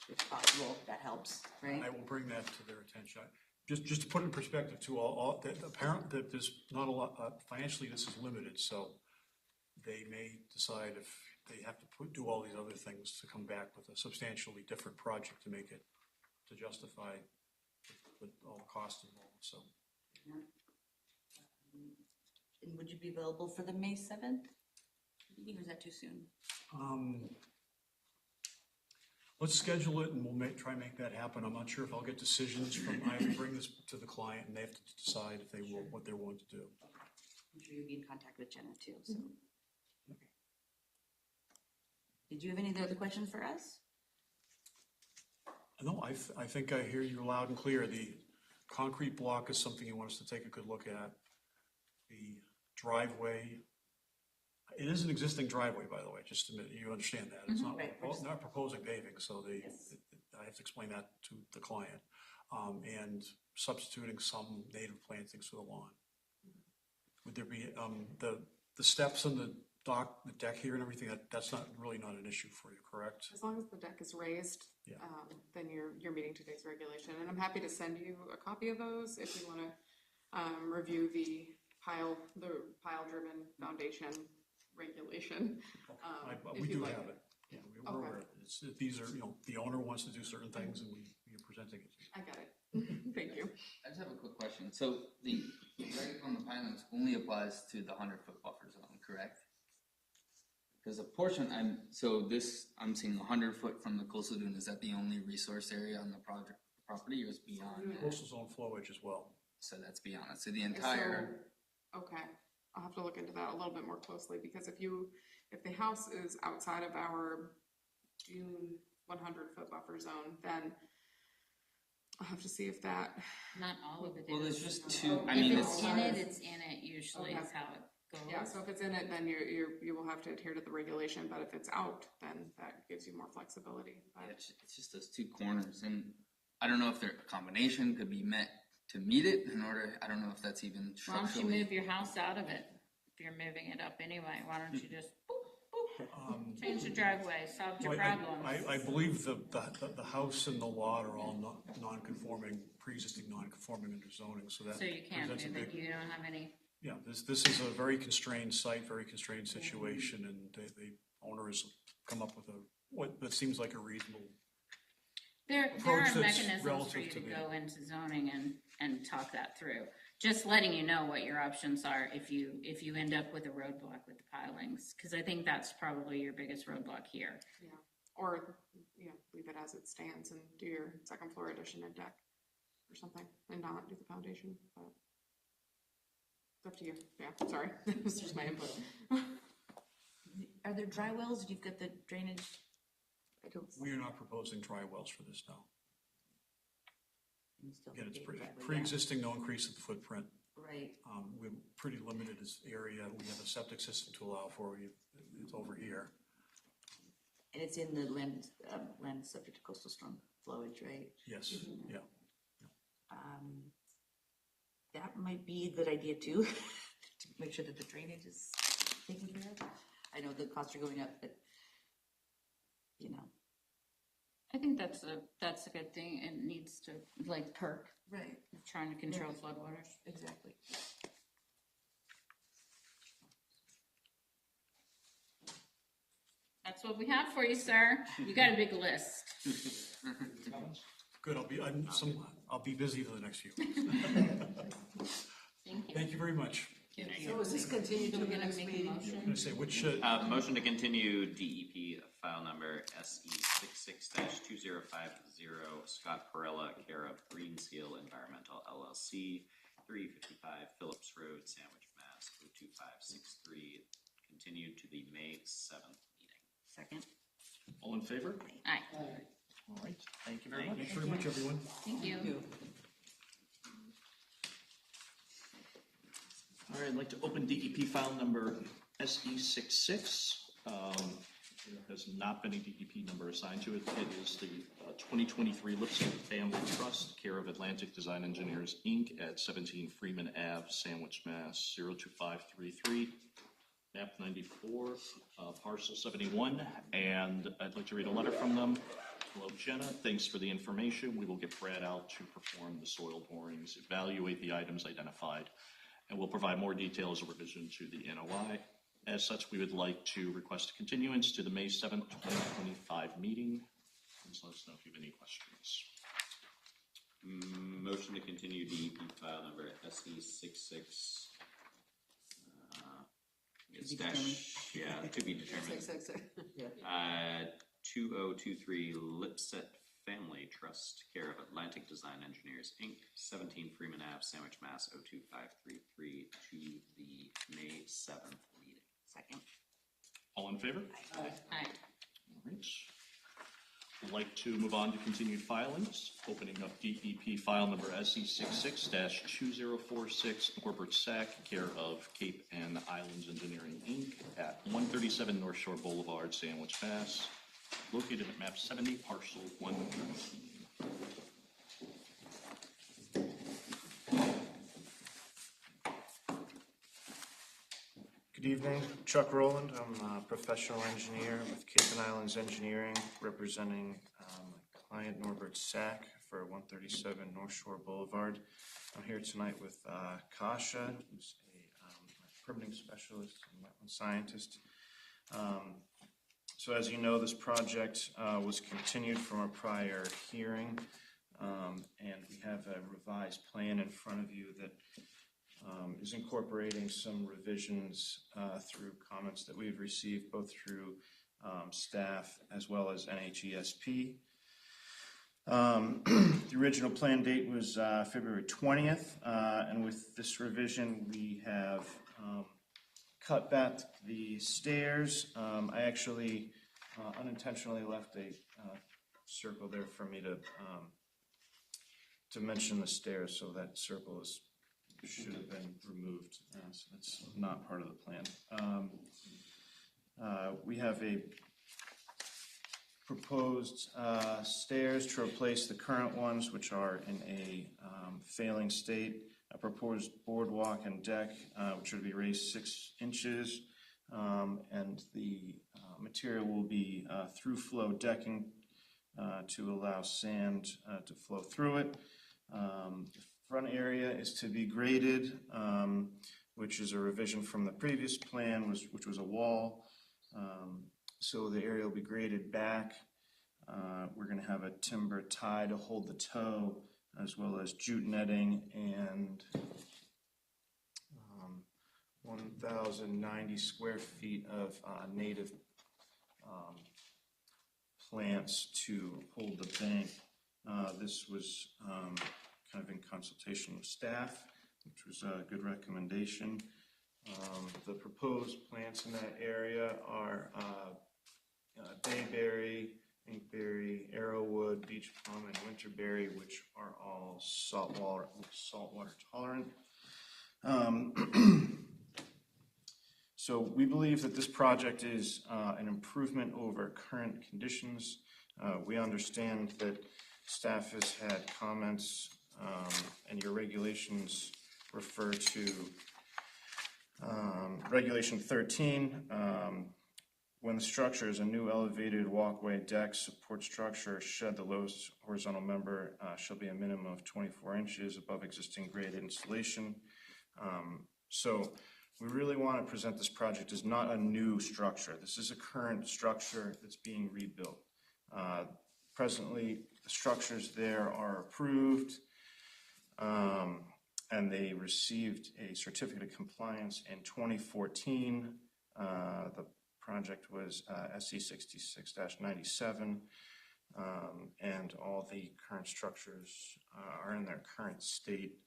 if possible, that helps, right? I will bring that to their attention. Just to put it in perspective too, apparent that there's not a lot, financially this is limited, so they may decide if they have to do all these other things to come back with a substantially different project to make it, to justify with all the costs involved, so. And would you be available for the May 7th meeting, or is that too soon? Let's schedule it and we'll try and make that happen. I'm not sure if I'll get decisions from, I have to bring this to the client and they have to decide if they will, what they're willing to do. I'm sure you'll be in contact with Jenna too, so. Okay. Did you have any other questions for us? No, I think I hear you loud and clear. The concrete block is something you want us to take a good look at. The driveway, it is an existing driveway, by the way, just to admit, you understand that. It's not, Right, we're just- not proposing paving, so Yes. I have to explain that to the client. And substituting some native plantings for the lawn. Would there be, the steps and the deck here and everything, that's not an issue for you, correct? As long as the deck is raised, Yeah. then you're meeting today's regulation. And I'm happy to send you a copy of those if you want to review the pile-driven foundation regulation. We if you'd do like. have it. Yeah, we're Okay. aware of it. These are, the owner wants to do certain things and we are presenting it. I get it. Thank you. I just have a quick question. So the reg on the pilings only applies to the 100-foot buffer zone, correct? Because a portion, I'm seeing 100 foot from the coastal dune. Is that the only resource area on the property, or is beyond that? Coastal zone flowage as well. So that's beyond it. So the entire. Okay, I'll have to look into that a little bit more closely, because if the house is outside of our dune 100-foot buffer zone, then I'll have to see if that, Not all of it is. Well, there's just two. I If mean, it's in it, it's in it, usually Okay. is how it goes. Yeah, so if it's in it, then you will have to adhere to the regulation, but if it's out, then that gives you more flexibility. Yeah, But it's just those two corners, and I don't know if their combination could be met to meet it in order, I don't know if that's even Why don't you structurally. move your house out of it? If you're moving it up anyway, why don't you just boop, boop, change the driveway, solve your Well, problems? I believe the house and the lot are all non-conforming, pre-existing non-conforming under zoning, so that So you can't presents a move it, big. you don't have any, Yeah, this is a very constrained site, very constrained situation, and the owner has come up with what seems like a reasonable. there Approach are that's mechanisms for relative you to to me. go into zoning and talk that through. Just letting you know what your options are if you end up with a roadblock with the pilings, because I think that's probably your biggest roadblock here. yeah, or leave it as it stands and do your second floor addition and deck or something, and not do the foundation. But it's up to you. Yeah, sorry, this is just my input. Are there dry wells? You've got the drainage? I don't. We are not proposing dry wells for this now. You still Again, it's have driveway, yeah. pre-existing, no increase of the footprint. Right, We're pretty limited as area. We have a septic system to allow for. It's over here. and it's in the land subject to coastal storm flowage, right? Yes, yeah. That might be a good idea too, to make sure that the drainage is taken care of. I know the costs are going up, but, I think that's a good thing. It needs to, like, perk, Right, trying to control floodwaters. exactly. That's what we have for you, sir. You got a big list. Good, I'll be busy for the next few. Thank you. Thank you very much. So is this continued to We're the gonna next make a meeting? I'm motion. gonna say, which, Motion to continue DEP file number SE 66-2050, Scott Parrella, care of Green Seal Environmental LLC, 355 Phillips Road, Sandwich, Mass. 02563, continued to the May 7th meeting. Second. All in favor? Aye, All right, thank you very much. thanks very much, everyone. thank you. All right, I'd like to open DEP file number SE66. There has not been a DEP number assigned to it. It is the 2023 Lipsett Family Trust, care of Atlantic Design Engineers, Inc. at 17 Freeman Ave, Sandwich, Mass. 02533, map 94, parcel 71. And I'd like to read a letter from them. Hello, Jenna. Thanks for the information. We will get Brad out to perform the soil borings, evaluate the items identified, and we'll provide more details of revision to the NOI. As such, we would like to request a continuance to the May 7th, 2025 meeting. Please let us know if you have any questions. Motion to continue DEP file number SE 66. It's dash, to be determined. 2023 Lipsett Family Trust, care of Atlantic Design Engineers, Inc., 17 Freeman Ave, Sandwich, Mass. 02533, to the May 7th meeting. Second. All in favor? Aye. All right. I'd like to move on to continued filings, opening up DEP file number SE66-2046, Norbert Sack, care of Cape and Islands Engineering, Inc., at 137 North Shore Boulevard, Sandwich, Mass., located at map 70, parcel 113. Good evening, Chuck Rowland. I'm a professional engineer with Cape and Islands Engineering, representing my client Norbert Sack for 137 North Shore Boulevard. I'm here tonight with Kasha, who's a permitting specialist and wetland scientist. So as you know, this project was continued from a prior hearing, and we have a revised plan in front of you that is incorporating some revisions through comments that we've received both through staff as well as NHESP. The original plan date was February 20th, and with this revision we have cut back the stairs. I actually unintentionally left a circle there for me to mention the stairs, so that circle is should have been removed, so that's not part of the plan. We have a proposed stairs to replace the current ones, which are in a failing state. A proposed boardwalk and deck, which would be raised 6 inches, and the material will be through flow decking to allow sand to flow through it. The front area is to be graded, which is a revision from the previous plan, which was a wall. So the area will be graded back. We're going to have a timber tie to hold the toe, as well as jute netting and 1,090 square feet of native plants to hold the bank. This was kind of in consultation with staff, which was a good recommendation. The proposed plants in that area are bayberry, inkberry, arrowwood, beech plum, and winterberry, which are all saltwater tolerant. So we believe that this project is an improvement over current conditions. We understand that staff has had comments, and your regulations refer to Regulation 13. When the structure is a new elevated walkway, deck, support structure, shed, the lowest horizontal member shall be a minimum of 24 inches above existing grade installation. So we really want to present this project as not a new structure. This is a current structure that's being rebuilt. Presently, the structures there are approved, and they received a certificate of compliance in 2014. The project was SC 66-97, and all the current structures are in their current state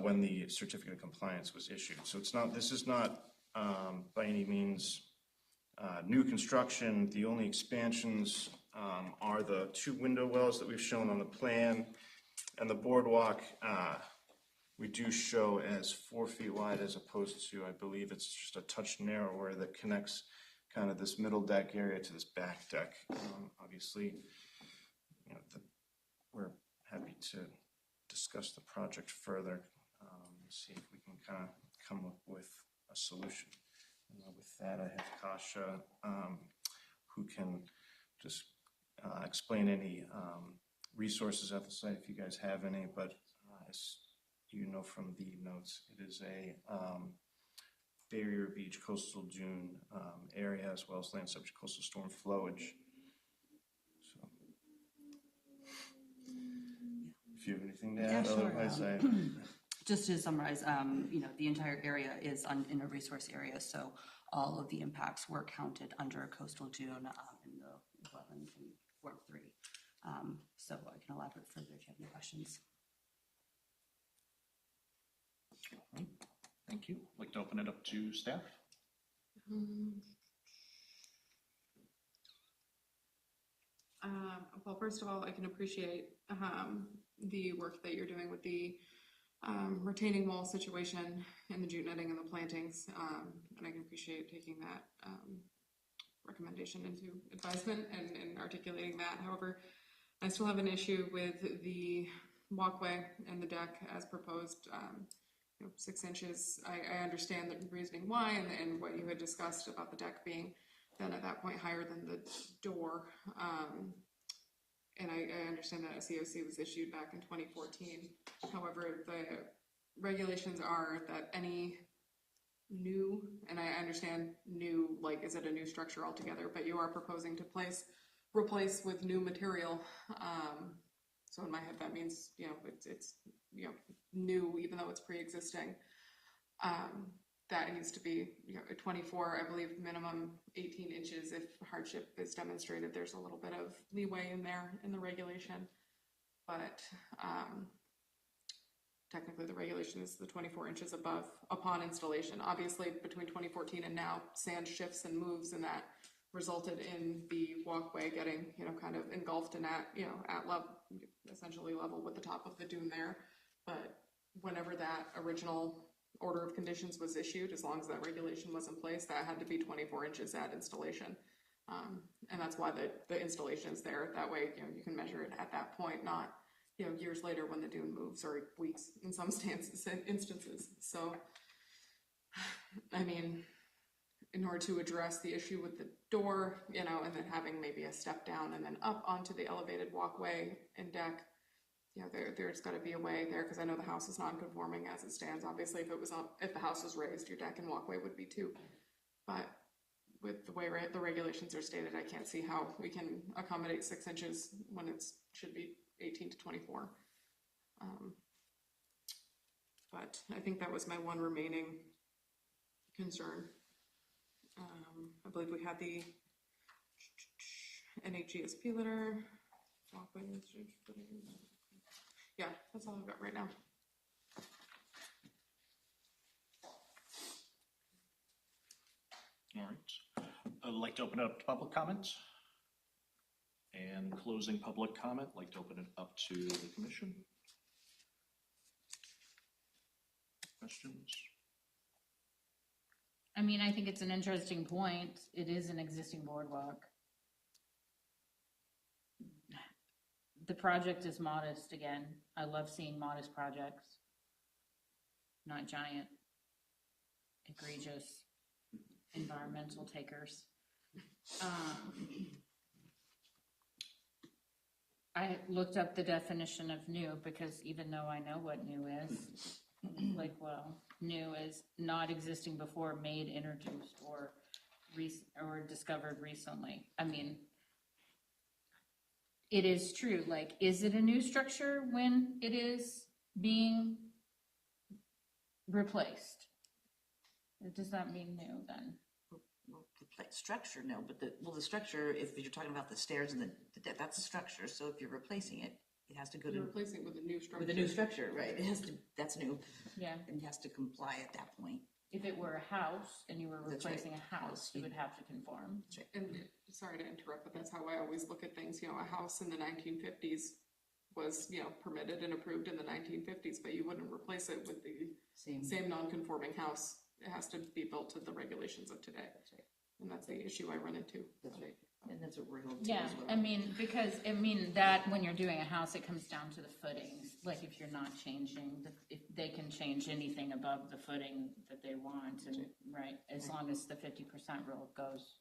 when the certificate of compliance was issued. So this is not by any means new construction. The only expansions are the 2 window wells that we've shown on the plan, and the boardwalk we do show as 4 feet wide, as opposed to, I believe it's just a touch narrower, that connects kind of this middle deck area to this back deck. Obviously, we're happy to discuss the project further, see if we can kind of come up with a solution. With that, I have Kasha, who can just explain any resources at the site if you guys have any, but as you know from the notes, it is a barrier beach coastal dune area, as well as land subject to coastal storm flowage. So, if you have anything to add, sure. otherwise Just to summarize, the entire area is in a resource area, so all of the impacts were counted under a coastal dune in the wetland in Form 3. So I can elaborate further if you have any questions. Thank you. I'd like to open it up to staff. Well, first of all, I can appreciate the work that you're doing with the retaining wall situation and the jute netting and the plantings, and I can appreciate taking that recommendation into advisement and articulating that. However, I still have an issue with the walkway and the deck as proposed. 6 inches. I understand the reasoning why and what you had discussed about the deck being then at that point higher than the door. And I understand that a COC was issued back in 2014. However, the regulations are that any new, and I understand new, like, is it a new structure altogether, but you are proposing to replace with new material. So in my head, that means, it's new, even though it's pre-existing. That needs to be, 24, I believe, minimum 18 inches. If hardship is demonstrated, there's a little bit of leeway in there in the regulation. But technically the regulation is the 24 inches above upon installation. Obviously, between 2014 and now, sand shifts and moves, and that resulted in the walkway getting, kind of engulfed in at level, essentially level with the top of the dune there. But whenever that original order of conditions was issued, as long as that regulation was in place, that had to be 24 inches at installation. And that's why the installation is there. That way, you can measure it at that point, not, years later when the dune moves, or weeks in some instances. So, I mean, in order to address the issue with the door, and then having maybe a step down and then up onto the elevated walkway and deck, there's got to be a way there, because I know the house is non-conforming as it stands. Obviously, if the house was raised, your deck and walkway would be too. But with the way the regulations are stated, I can't see how we can accommodate 6 inches when it should be 18 to 24. But I think that was my one remaining concern. I believe we had the NHESP letter. Yeah, that's all I've got right now. All right. I'd like to open it up to public comments. And closing public comment, I'd like to open it up to the commission. Questions? I mean, I think it's an interesting point. It is an existing boardwalk. The project is modest again. I love seeing modest projects, not giant, egregious environmental takers. I looked up the definition of new because even though I know what new is, new is not existing before, made, introduced, or discovered recently. I mean, it is true. Like, is it a new structure when it is being replaced? Does that mean new then? Well, the structure, no, but the structure, if you're talking about the stairs and the deck, that's a structure. So if you're replacing it, it has to go to. You're replacing it with a new structure. With a new structure, right? It has to. That's new. Yeah. And it has to comply at that point. If it were a house and you were That's right. replacing a house, you would have to conform. That's right. And sorry to interrupt, but that's how I always look at things. A house in the 1950s was, permitted and approved in the 1950s, but you wouldn't replace it with the same non-conforming house. It has to be built to the regulations of today. That's right. And that's the issue I run into. That's right. And that's what we're going to Yeah, as well. I mean, because, that when you're doing a house, it comes down to the footings. Like, if you're not changing, if they can change anything above the footing that they want, and, right, as long as the 50% rule goes.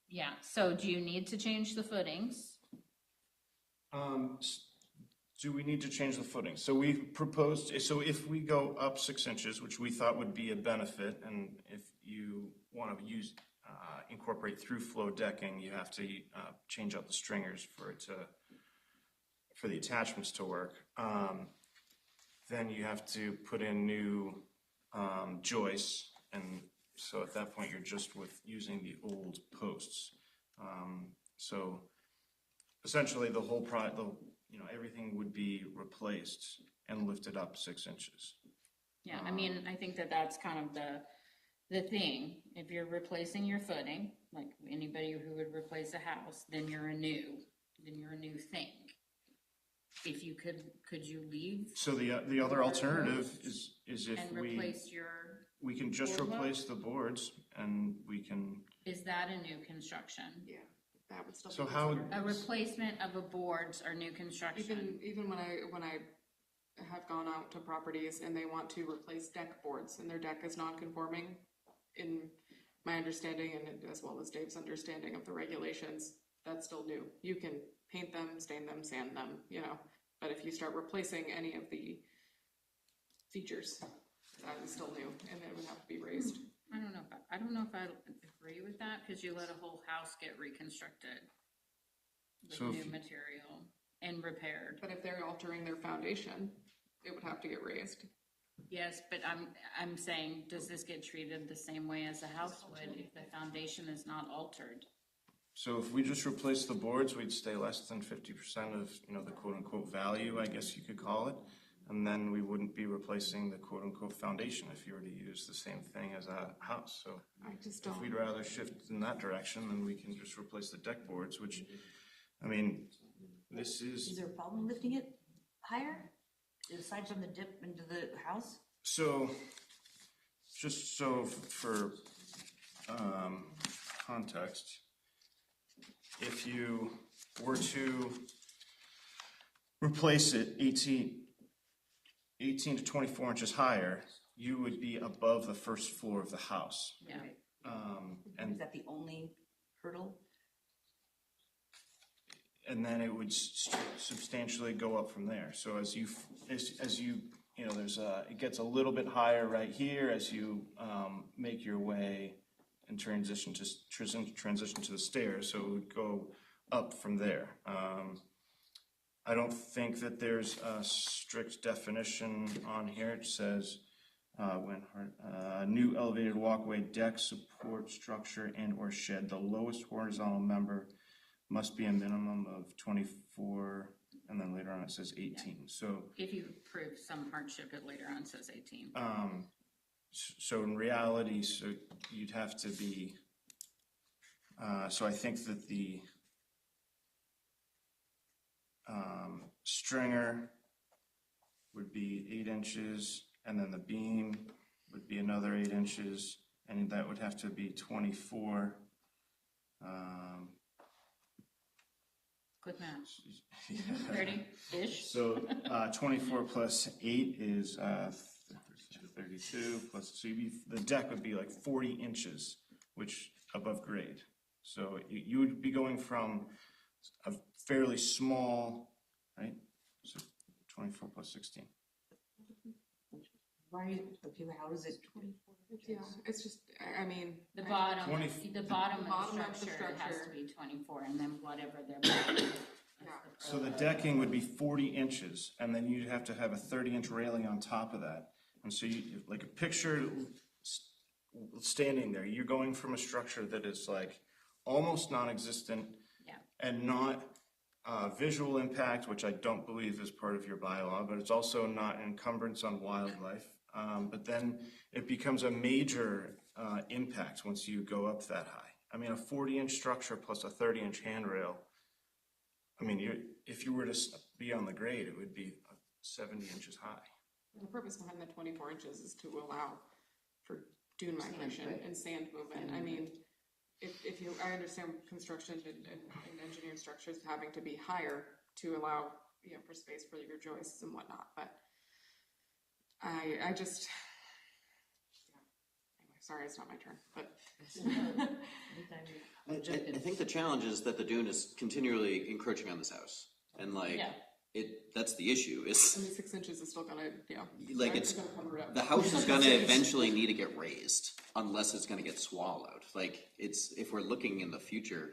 Yeah, so do you need to change the footings? Do we need to change the footing? So we proposed, so if we go up 6 inches, which we thought would be a benefit, and if you want to use, incorporate through flow decking, you have to change out the stringers for the attachments to work. Then you have to put in new joists, and so at that point you're just using the old posts. So essentially the whole everything would be replaced and lifted up 6 inches. Yeah, I mean, I think that's kind of the thing. If you're replacing your footing, like anybody who would replace a house, then you're a new thing. If you could you leave? So the other alternative is if and replace we can just boardwalk? replace the boards and we can. Is that a new construction? Yeah, that would still So be how considered. A replacement of a boards or new construction? Even when I have gone out to properties and they want to replace deck boards and their deck is non-conforming, in my understanding and as well as Dave's understanding of the regulations, that's still new. You can paint them, stain them, sand them, but if you start replacing any of the features, that is still new and it would have to be raised. I don't know if I agree with that, because you let a whole house get reconstructed with So new material and repaired. But if they're altering their foundation, it would have to get raised. Yes, but I'm saying, does this get treated the same way as a house would if the foundation is not altered? So if we just replace the boards, we'd stay less than 50% of the quote unquote value, I guess you could call it. And then we wouldn't be replacing the quote unquote foundation if you were to use the same thing as a house. So I just if don't. we'd rather shift in that direction, then we can just replace the deck boards, which, I mean, this Is is, there a problem lifting it higher, aside from the dip into the house? So, just so for context, if you were to replace it 18 to 24 inches higher, you would be above the first floor of the house. Yeah. And Is that the only hurdle? and then it would substantially go up from there. So as you there's it gets a little bit higher right here as you make your way and transition to the stairs. So it would go up from there. I don't think that there's a strict definition on here. It says new elevated walkway, deck, support structure, and/or shed. The lowest horizontal member must be a minimum of 24, and then later on it says 18. So If you prove some hardship, it later on says 18. so in reality, so you'd have to be. So I think that the stringer would be 8 inches, and then the beam would be another 8 inches, and that would have to be 24. Quick math. Yeah. 30-ish? So 24 plus 8 is 32 plus, so the deck would be like 40 inches, which above grade. So you would be going from a fairly small, right? So 24 plus 16. Why, okay, how is it? Yeah, it's just, I mean. The bottom, 20 the bottom of the bottom of the structure has to structure. be 24, and then whatever they're building. So the decking would be 40 inches, and then you'd have to have a 30-inch railing on top of that. And so you, like a picture standing there, you're going from a structure that is like almost non-existent and not visual impact, which I don't believe is part of your bylaw, but it's also not an encumbrance on wildlife. But then it becomes a major impact once you go up that high. I mean, a 40-inch structure plus a 30-inch handrail, I mean, if you were to be on the grade, it would be 70 inches high. The purpose behind the 24 inches is to allow for dune migration and sand movement. I mean, if you, I understand construction and engineered structures having to be higher to allow, for space for your joists and whatnot, but I just, anyway, sorry, it's not my turn, but. I think the challenge is that the dune is continually encroaching on this house, and that's the issue. Is 6 inches is still gonna, like it's the house is gonna eventually need to get raised unless it's gonna get swallowed. Like if we're looking in the future,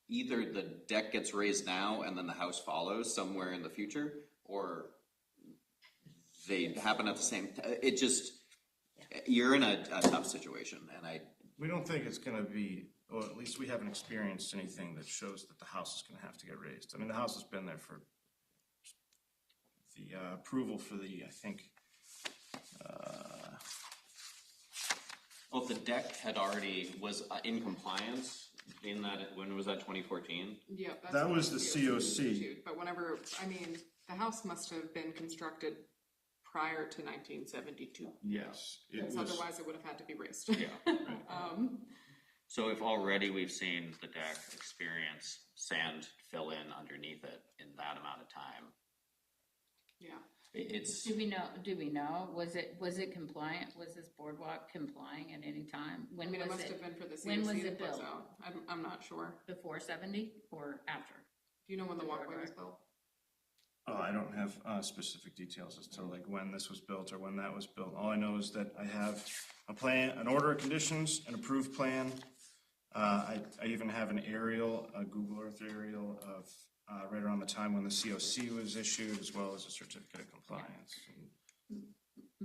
either the deck gets raised now and then the house follows somewhere in the future, or they happen at the same time. It just you're in a tough situation, and We don't think it's going to be, or at least we haven't experienced anything that shows that the house is going to have to get raised. I mean, the house has been there for the approval for the, I think. Well, if the deck had already was in compliance in that, when was that, 2014? Yeah, That was the COC. Institute. But whenever, I mean, the house must have been constructed prior to 1972. Yes, it Because was. otherwise it would have had to be raised. Yeah. Right. So if already we've seen the deck experience sand fill in underneath it in that amount of time, Yeah. it's. Do we know, was it compliant, was this boardwalk complying at any time? I When mean, it was must it? have been for the When was COC to it close built? out. I'm not sure. Before 70 or after? Do you know when the walkway was built? Oh, I don't have specific details as to like when this was built or when that was built. All I know is that I have a plan, an order of conditions, an approved plan. I even have an aerial, a Google Earth aerial of right around the time when the COC was issued, as well as a certificate of compliance.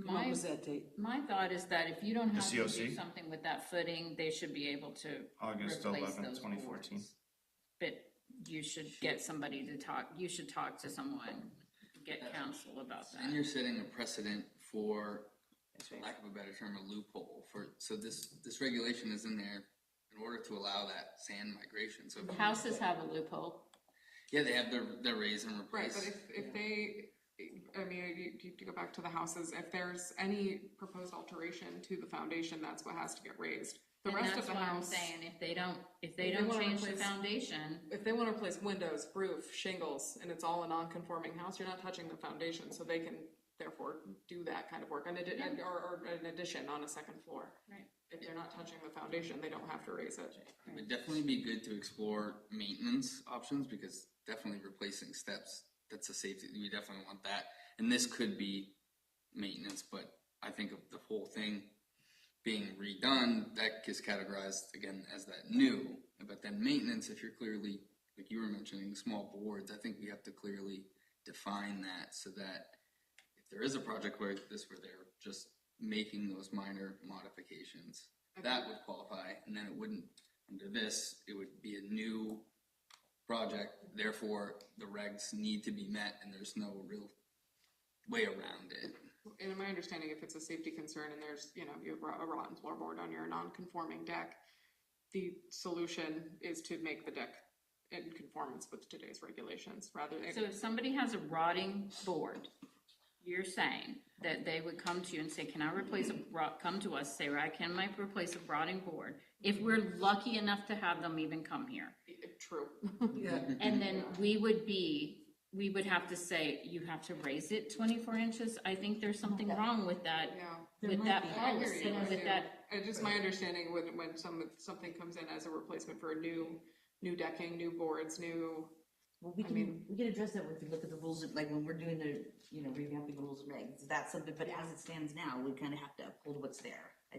What was that date? My thought is that if you don't The have to do COC? something with that footing, they should be able to August replace 11th, those 2014. boards. But you should get somebody to talk, you should talk to someone, get counsel about And that. you're setting a precedent for, for lack of a better term, a loophole for, so this regulation is in there in order to allow that sand migration, so. Houses have a loophole. Yeah, they have their raise and Right, replace. but if they, I mean, you go back to the houses, if there's any proposed alteration to the foundation, that's what has to get raised. The And rest of that's the what I'm house, saying, if they don't they wanna change the replace- foundation, if they wanna replace windows, roof, shingles, and it's all a non-conforming house, you're not touching the foundation, so they can therefore do that kind of work, or an addition on a second floor. Right. If they're not touching the foundation, they don't have to raise it. It would definitely be good to explore maintenance options because definitely replacing steps, that's a safety, we definitely want that. And this could be maintenance, but I think of the whole thing being redone, that gets categorized again as that new. But then maintenance, if you're clearly, like you were mentioning, small boards, I think we have to clearly define that so that if there is a project where they're just making those minor modifications, that would qualify, and then it wouldn't, under this, it would be a new project, therefore the regs need to be met and there's no real way around it. And in my understanding, if it's a safety concern and there's, you have a rotten floorboard on your non-conforming deck, the solution is to make the deck in conformance with today's regulations, rather than. so if somebody has a rotting board, you're saying that they would come to you and say, can I replace come to us, say, right, can I replace a rotting board? If we're lucky enough to have them even come here. True. Yeah. And then we would have to say, you have to raise it 24 inches. I think there's something wrong with that, Yeah. with that I hear policy, you, I with do. that. It's just my understanding when something comes in as a replacement for a new decking, new boards, new. Well, we can address that if we look at the rules, like when we're doing the, revamping the rules and regs, that's something, but as it stands now, we kind of have to uphold what's there. I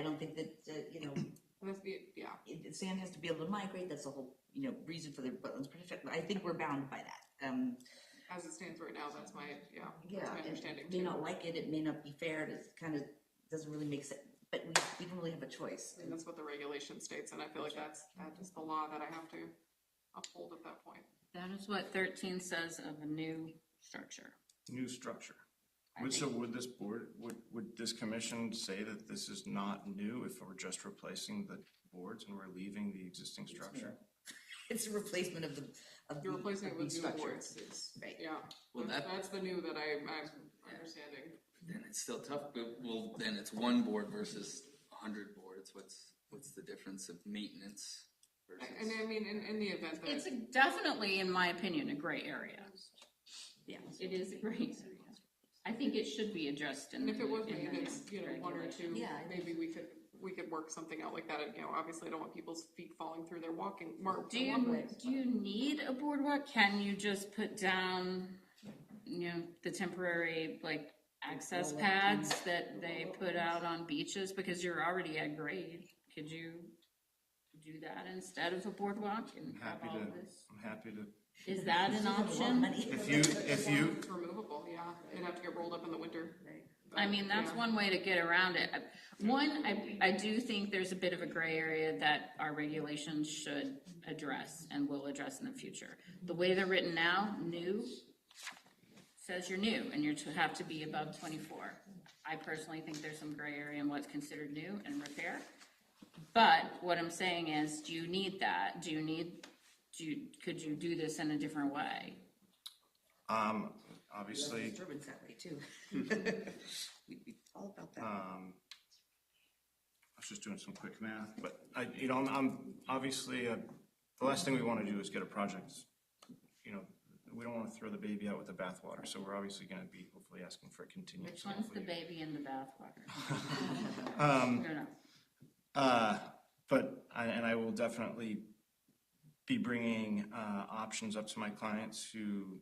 don't think that, sand has to be able to migrate, that's the whole, reason for the wetlands protection. I think we're bound by that. As it stands right now, that's my, Yeah, that's my and understanding may too. not like it, it may not be fair, it kind of doesn't really make sense, but we don't really have a choice. And that's what the regulation states, and I feel like that is the law that I have to uphold at that point. That is what 13 says of a new structure. New structure. So would this board, would this commission say that this is not new if we're just replacing the boards and we're leaving the existing structure? It's a replacement of the You're replacing it with new structure. boards. Right. Yeah, Well, that's the new that I'm understanding. Then it's still tough, but well, then it's one board versus 100 boards. What's the difference of maintenance versus? And I mean, in the event that. It's definitely, in my opinion, a gray area. Yeah. It is a gray area. I think it should be addressed in. And if it was in the maintenance, one or two, Yeah. maybe we could work something out like that. And, obviously I don't want people's feet falling through their walking Do you need a boardwalk? Can you just put down, the temporary, like, access pads that they put out on beaches because you're already at grade? Could you do that instead of a boardwalk and have all of this? I'm happy to. Is that an option? If you, It's removable, yeah. It'd have to get rolled up in the winter. I mean, that's Yeah. one way to get around it. I do think there's a bit of a gray area that our regulations should address and will address in the future. The way they're written now, new, says you're new and you're to have to be above 24. I personally think there's some gray area in what's considered new and repair. But what I'm saying is, do you need that? Could you do this in a different way? Obviously, Disturbance that way too. We'd be all about that. I was just doing some quick math, but I'm obviously, the last thing we want to do is get a project, we don't want to throw the baby out with the bathwater, so we're obviously going to be hopefully asking for a continuance. Which one's the baby in the bathwater? No. But I will definitely be bringing options up to my clients to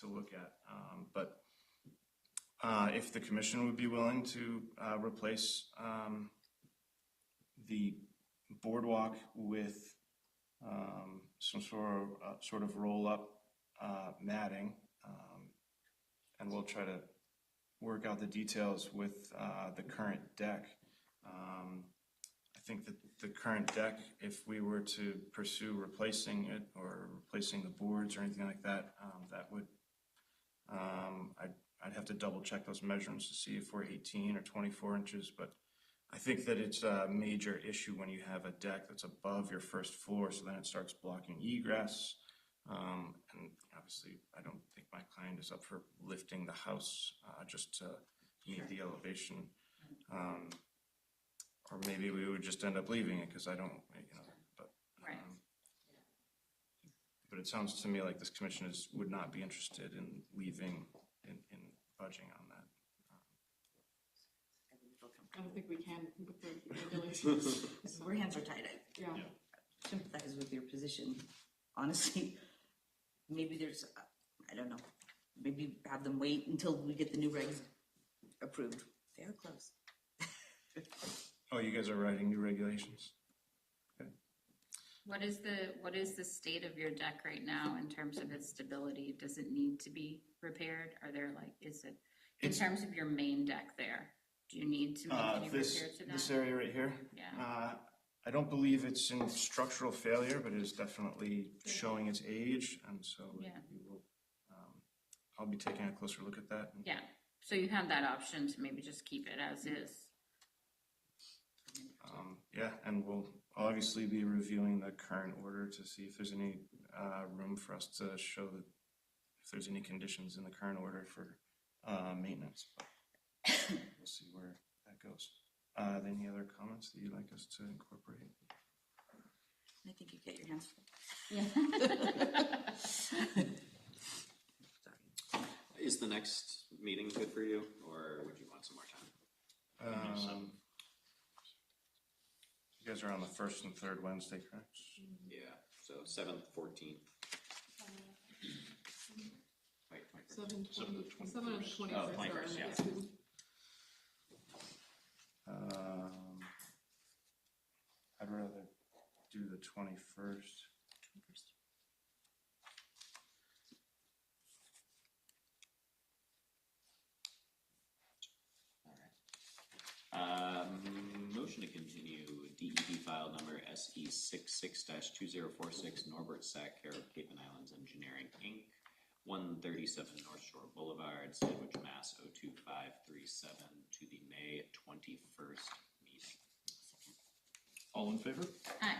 look at. But if the commission would be willing to replace the boardwalk with some sort of roll-up matting, and we'll try to work out the details with the current deck. I think that the current deck, if we were to pursue replacing it or replacing the boards or anything like that, that would, I'd have to double check those measurements to see if we're 18 or 24 inches, but I think that it's a major issue when you have a deck that's above your first floor, so then it starts blocking egress. And obviously, I don't think my client is up for lifting the house just to meet the elevation. Or maybe we would just end up leaving it because I don't, but. Right. But it sounds to me like this commission would not be interested in leaving, in budging on that. I don't think we can with the regulations. Our hands are tied. Yeah. I sympathize with your position. Honestly, maybe there's, I don't know, maybe have them wait until we get the new regs approved. They're close. Oh, you guys are writing new regulations? Okay. What is the state of your deck right now in terms of its stability? Does it need to be repaired? Are there in terms of your main deck there? Do you need to make any repairs to that? This area right here? Yeah. I don't believe it's in structural failure, but it is definitely showing its age, and so Yeah. we will, I'll be taking a closer look at that. Yeah, so you have that option to maybe just keep it as is. Yeah, and we'll obviously be reviewing the current order to see if there's any room for us to show that if there's any conditions in the current order for maintenance. But we'll see where that goes. Any other comments that you'd like us to incorporate? I think you get your hands full. Yeah. Is the next meeting good for you, or would you want some more time? You guys are on the first and third Wednesday, correct? Yeah, so 7th, 14th. Wait, 7 and 21st. 21st Oh, are 21st, in yeah. next week. I'd rather do the 21st. Motion to continue DEP file number SE 66-2046 Norbert Sack, care of Cape and Islands Engineering, Inc., 137 North Shore Boulevard, Sandwich, Mass. 02537 to the May 21st meeting. All in favor? Hi.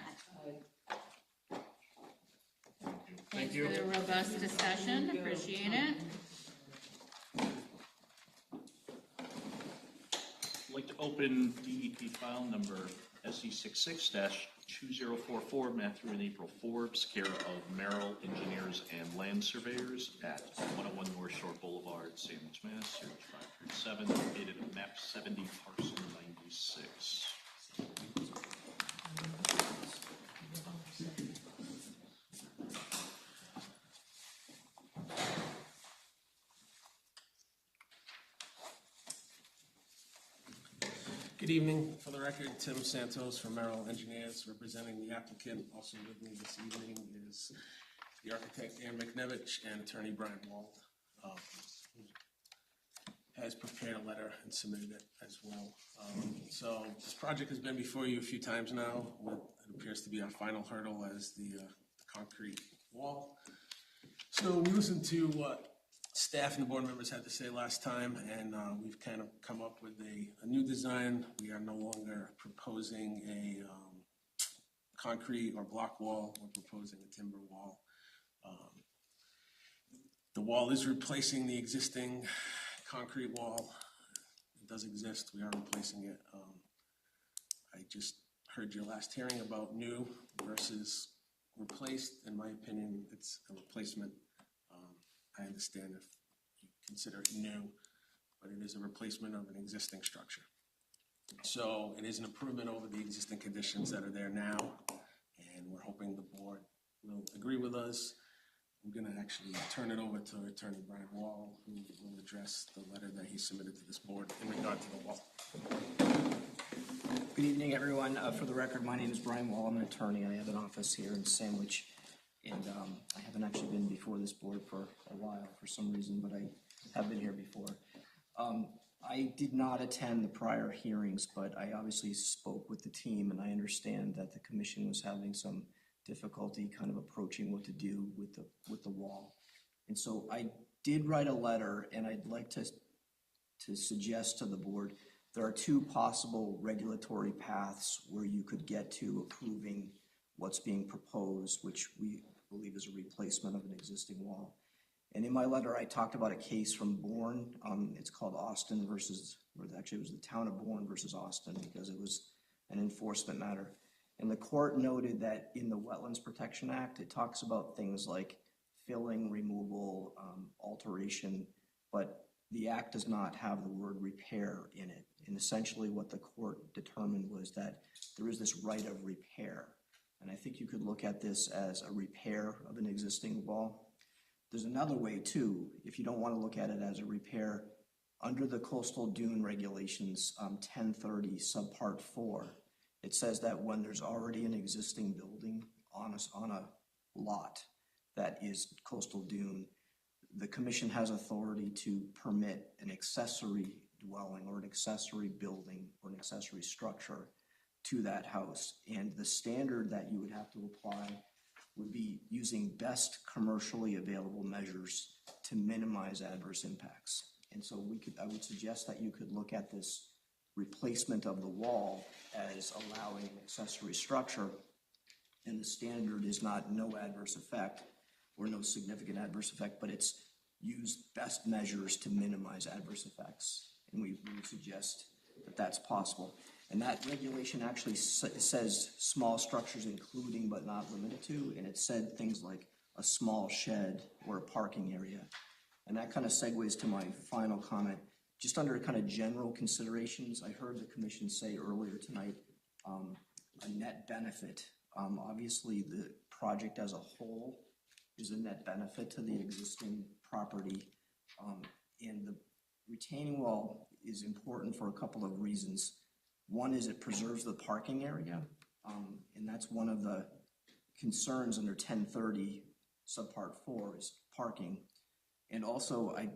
Thank Thanks you. for the robust discussion, appreciate it. I'd like to open DEP file number SE 66-2044, Matthew and April Forbes, care of Merrill Engineers and Land Surveyors at 101 North Shore Boulevard, Sandwich, Mass. 02537, located at map 70, parcel 96. Good evening. For the record, Tim Santos from Merrill Engineers, representing the applicant. Also with me this evening is the architect Ann McNevich and attorney Brian Wong, who has prepared a letter and submitted it as well. So this project has been before you a few times now. What it appears to be our final hurdle as the concrete wall. So we listened to what staff and the board members had to say last time, and we've kind of come up with a new design. We are no longer proposing a concrete or block wall. We're proposing a timber wall. The wall is replacing the existing concrete wall. It does exist. We are replacing it. I just heard your last hearing about new versus replaced. In my opinion, it's a replacement. I understand if you consider it new, but it is a replacement of an existing structure. So it is an improvement over the existing conditions that are there now, and we're hoping the board will agree with us. I'm gonna actually turn it over to Attorney Brian Wall, who will address the letter that he submitted to this board in regard to the wall. Good evening, everyone. For the record, my name is Brian Wall. I'm an attorney. I have an office here in Sandwich. And I haven't actually been before this board for a while for some reason, but I have been here before. I did not attend the prior hearings, but I obviously spoke with the team, and I understand that the commission was having some difficulty kind of approaching what to do with the wall. And so I did write a letter, and I'd like to suggest to the board there are two possible regulatory paths where you could get to approving what's being proposed, which we believe is a replacement of an existing wall. And in my letter, I talked about a case from Bourne. It's called Austin versus, or actually it was the town of Bourne versus Austin, because it was an enforcement matter. And the court noted that in the Wetlands Protection Act, it talks about things like filling, removal, alteration, but the act does not have the word repair in it. And essentially what the court determined was that there is this right of repair. And I think you could look at this as a repair of an existing wall. There's another way too, if you don't want to look at it as a repair. Under the coastal dune regulations, 1030 subpart 4, it says that when there's already an existing building on a lot that is coastal dune, the commission has authority to permit an accessory dwelling or an accessory building or an accessory structure to that house. And the standard that you would have to apply would be using best commercially available measures to minimize adverse impacts. And so I would suggest that you could look at this replacement of the wall as allowing an accessory structure, and the standard is not no adverse effect or no significant adverse effect, but it's use best measures to minimize adverse effects. And we would suggest that that's possible. And that regulation actually says small structures including but not limited to, and it said things like a small shed or a parking area. And that kind of segues to my final comment. Just under kind of general considerations, I heard the commission say earlier tonight a net benefit. Obviously, the project as a whole is a net benefit to the existing property. And the retaining wall is important for a couple of reasons. One is it preserves the parking area, and that's one of the concerns under 1030 subpart 4 is parking. And also, I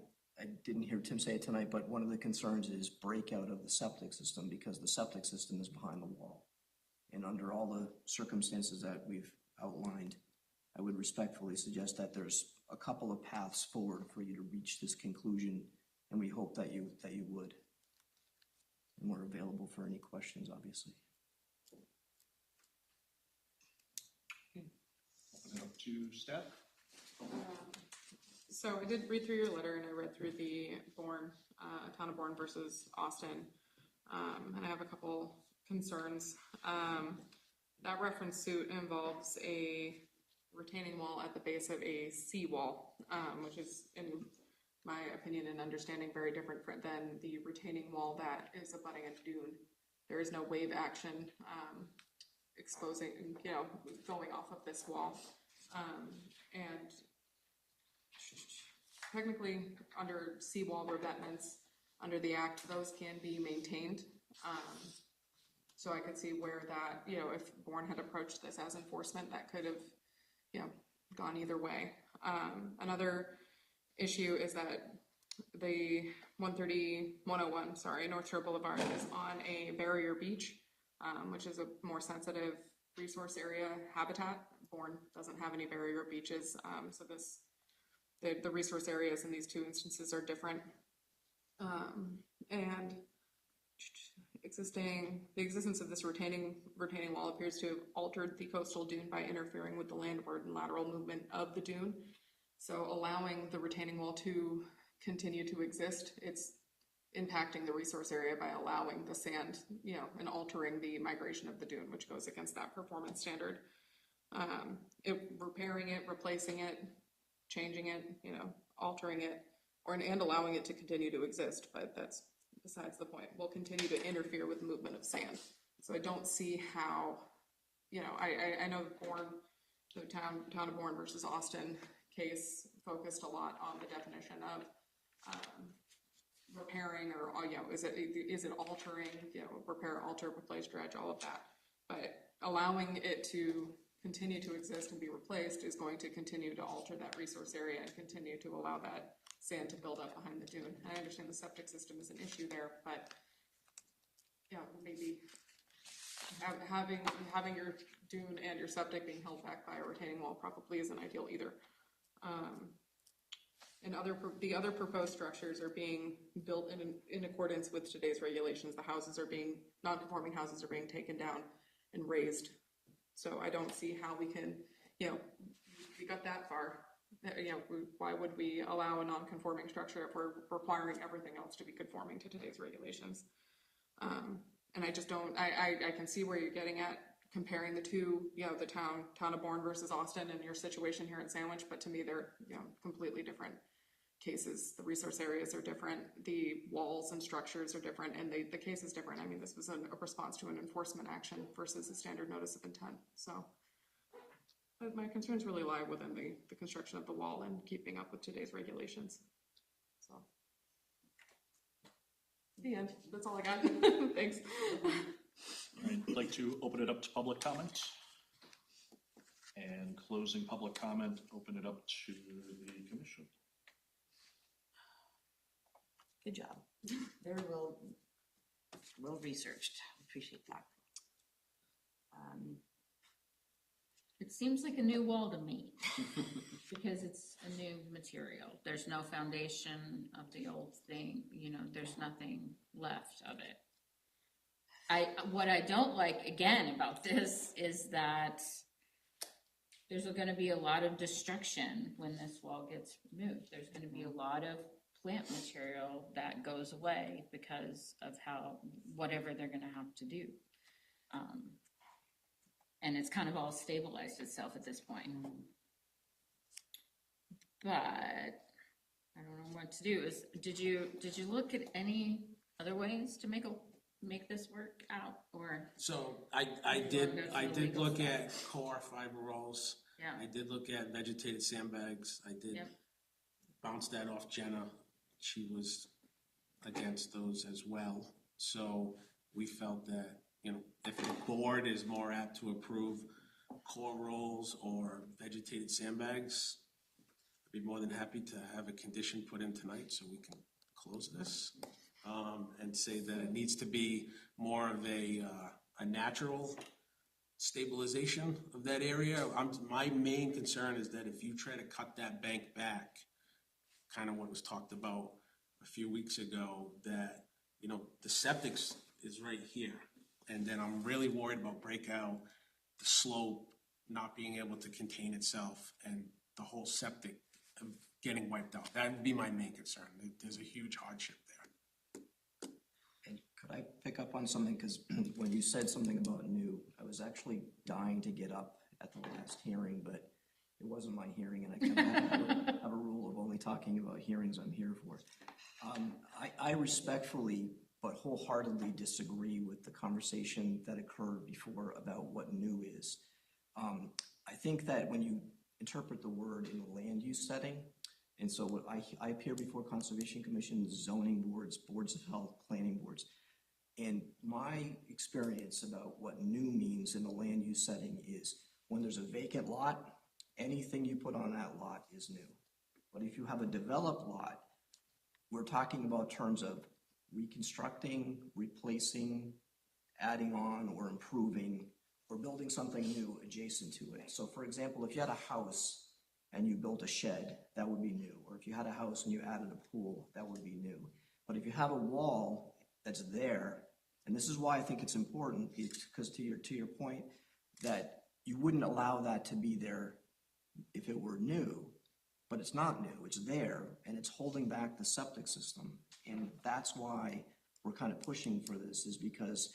didn't hear Tim say it tonight, but one of the concerns is breakout of the septic system because the septic system is behind the wall. And under all the circumstances that we've outlined, I would respectfully suggest that there's a couple of paths forward for you to reach this conclusion, and we hope that you would. And we're available for any questions, obviously. Open it up to staff. So I did read through your letter and I read through the town of Bourne versus Austin. And I have a couple concerns. That reference suit involves a retaining wall at the base of a seawall, which is, in my opinion and understanding, very different than the retaining wall that is abutting a dune. There is no wave action exposing, going off of this wall. And technically, under seawall revetments, under the act, those can be maintained. So I could see where that, if Bourne had approached this as enforcement, that could have, gone either way. Another issue is that the 101, North Shore Boulevard is on a barrier beach, which is a more sensitive resource area habitat. Bourne doesn't have any barrier beaches, so the resource areas in these two instances are different. And the existence of this retaining wall appears to have altered the coastal dune by interfering with the landward and lateral movement of the dune. So allowing the retaining wall to continue to exist, it's impacting the resource area by allowing the sand, and altering the migration of the dune, which goes against that performance standard. Repairing it, replacing it, changing it, altering it, and allowing it to continue to exist, but that's besides the point. Will continue to interfere with the movement of sand. So I don't see how, I know the town of Bourne versus Austin case focused a lot on the definition of repairing or, is it altering, repair, alter, replace, dredge, all of that. But allowing it to continue to exist and be replaced is going to continue to alter that resource area and continue to allow that sand to build up behind the dune. I understand the septic system is an issue there, but maybe having your dune and your septic being held back by a retaining wall probably isn't ideal either. And the other proposed structures are being built in accordance with today's regulations. The houses are being, non-conforming houses are being taken down and raised. So I don't see how we can, you know, we got that far. You know, why would we allow a non-conforming structure if we're requiring everything else to be conforming to today's regulations? And I just don't, I can see where you're getting at, comparing the two, you know, the town of Bourne versus Austin and your situation here in Sandwich, but to me, they're, you know, completely different cases. The resource areas are different, the walls and structures are different, and the case is different. I mean, this was a response to an enforcement action versus a standard notice of intent, so. But my concerns really lie within the construction of the wall and keeping up with today's regulations, so. The end, that's all I got. Thanks. I'd like to open it up to public comment. And closing public comment, open it up to the commission. Good job. Very well researched. Appreciate that. It seems like a new wall to me, because it's a new material. There's no foundation of the old thing, you know, there's nothing left of it. What I don't like, again, about this is that there's gonna be a lot of destruction when this wall gets moved. There's gonna be a lot of plant material that goes away because of whatever they're gonna have to do. And it's kind of all stabilized itself at this point. But I don't know what to do. Did you look at any other ways to make this work out, or? So I did look at core fiber rolls. Yeah. I did look at vegetated sandbags. I did bounce that off Jenna. She was against those as well. So we felt that, you know, if the board is more apt to approve core rolls or vegetated sandbags, I'd be more than happy to have a condition put in tonight so we can close this and say that it needs to be more of a natural stabilization of that area. My main concern is that if you try to cut that bank back, kind of what was talked about a few weeks ago, that, you know, the septic is right here. And then I'm really worried about breakout, the slope not being able to contain itself, and the whole septic getting wiped out. That would be my main concern. There's a huge hardship there. And could I pick up on something? Because when you said something about new, I was actually dying to get up at the last hearing, but it wasn't my hearing, and I kind of have a rule of only talking about hearings I'm here for. I respectfully but wholeheartedly disagree with the conversation that occurred before about what new is. I think that when you interpret the word in the land use setting, and so what I appear before Conservation Commission, zoning boards, boards of health, planning boards, and my experience about what new means in the land use setting is when there's a vacant lot, anything you put on that lot is new. But if you have a developed lot, we're talking about terms of reconstructing, replacing, adding on, or improving, or building something new adjacent to it. So for example, if you had a house and you built a shed, that would be new. Or if you had a house and you added a pool, that would be new. But if you have a wall that's there, and this is why I think it's important, because to your point, that you wouldn't allow that to be there if it were new, but it's not new, it's there, and it's holding back the septic system. And that's why we're kind of pushing for this, is because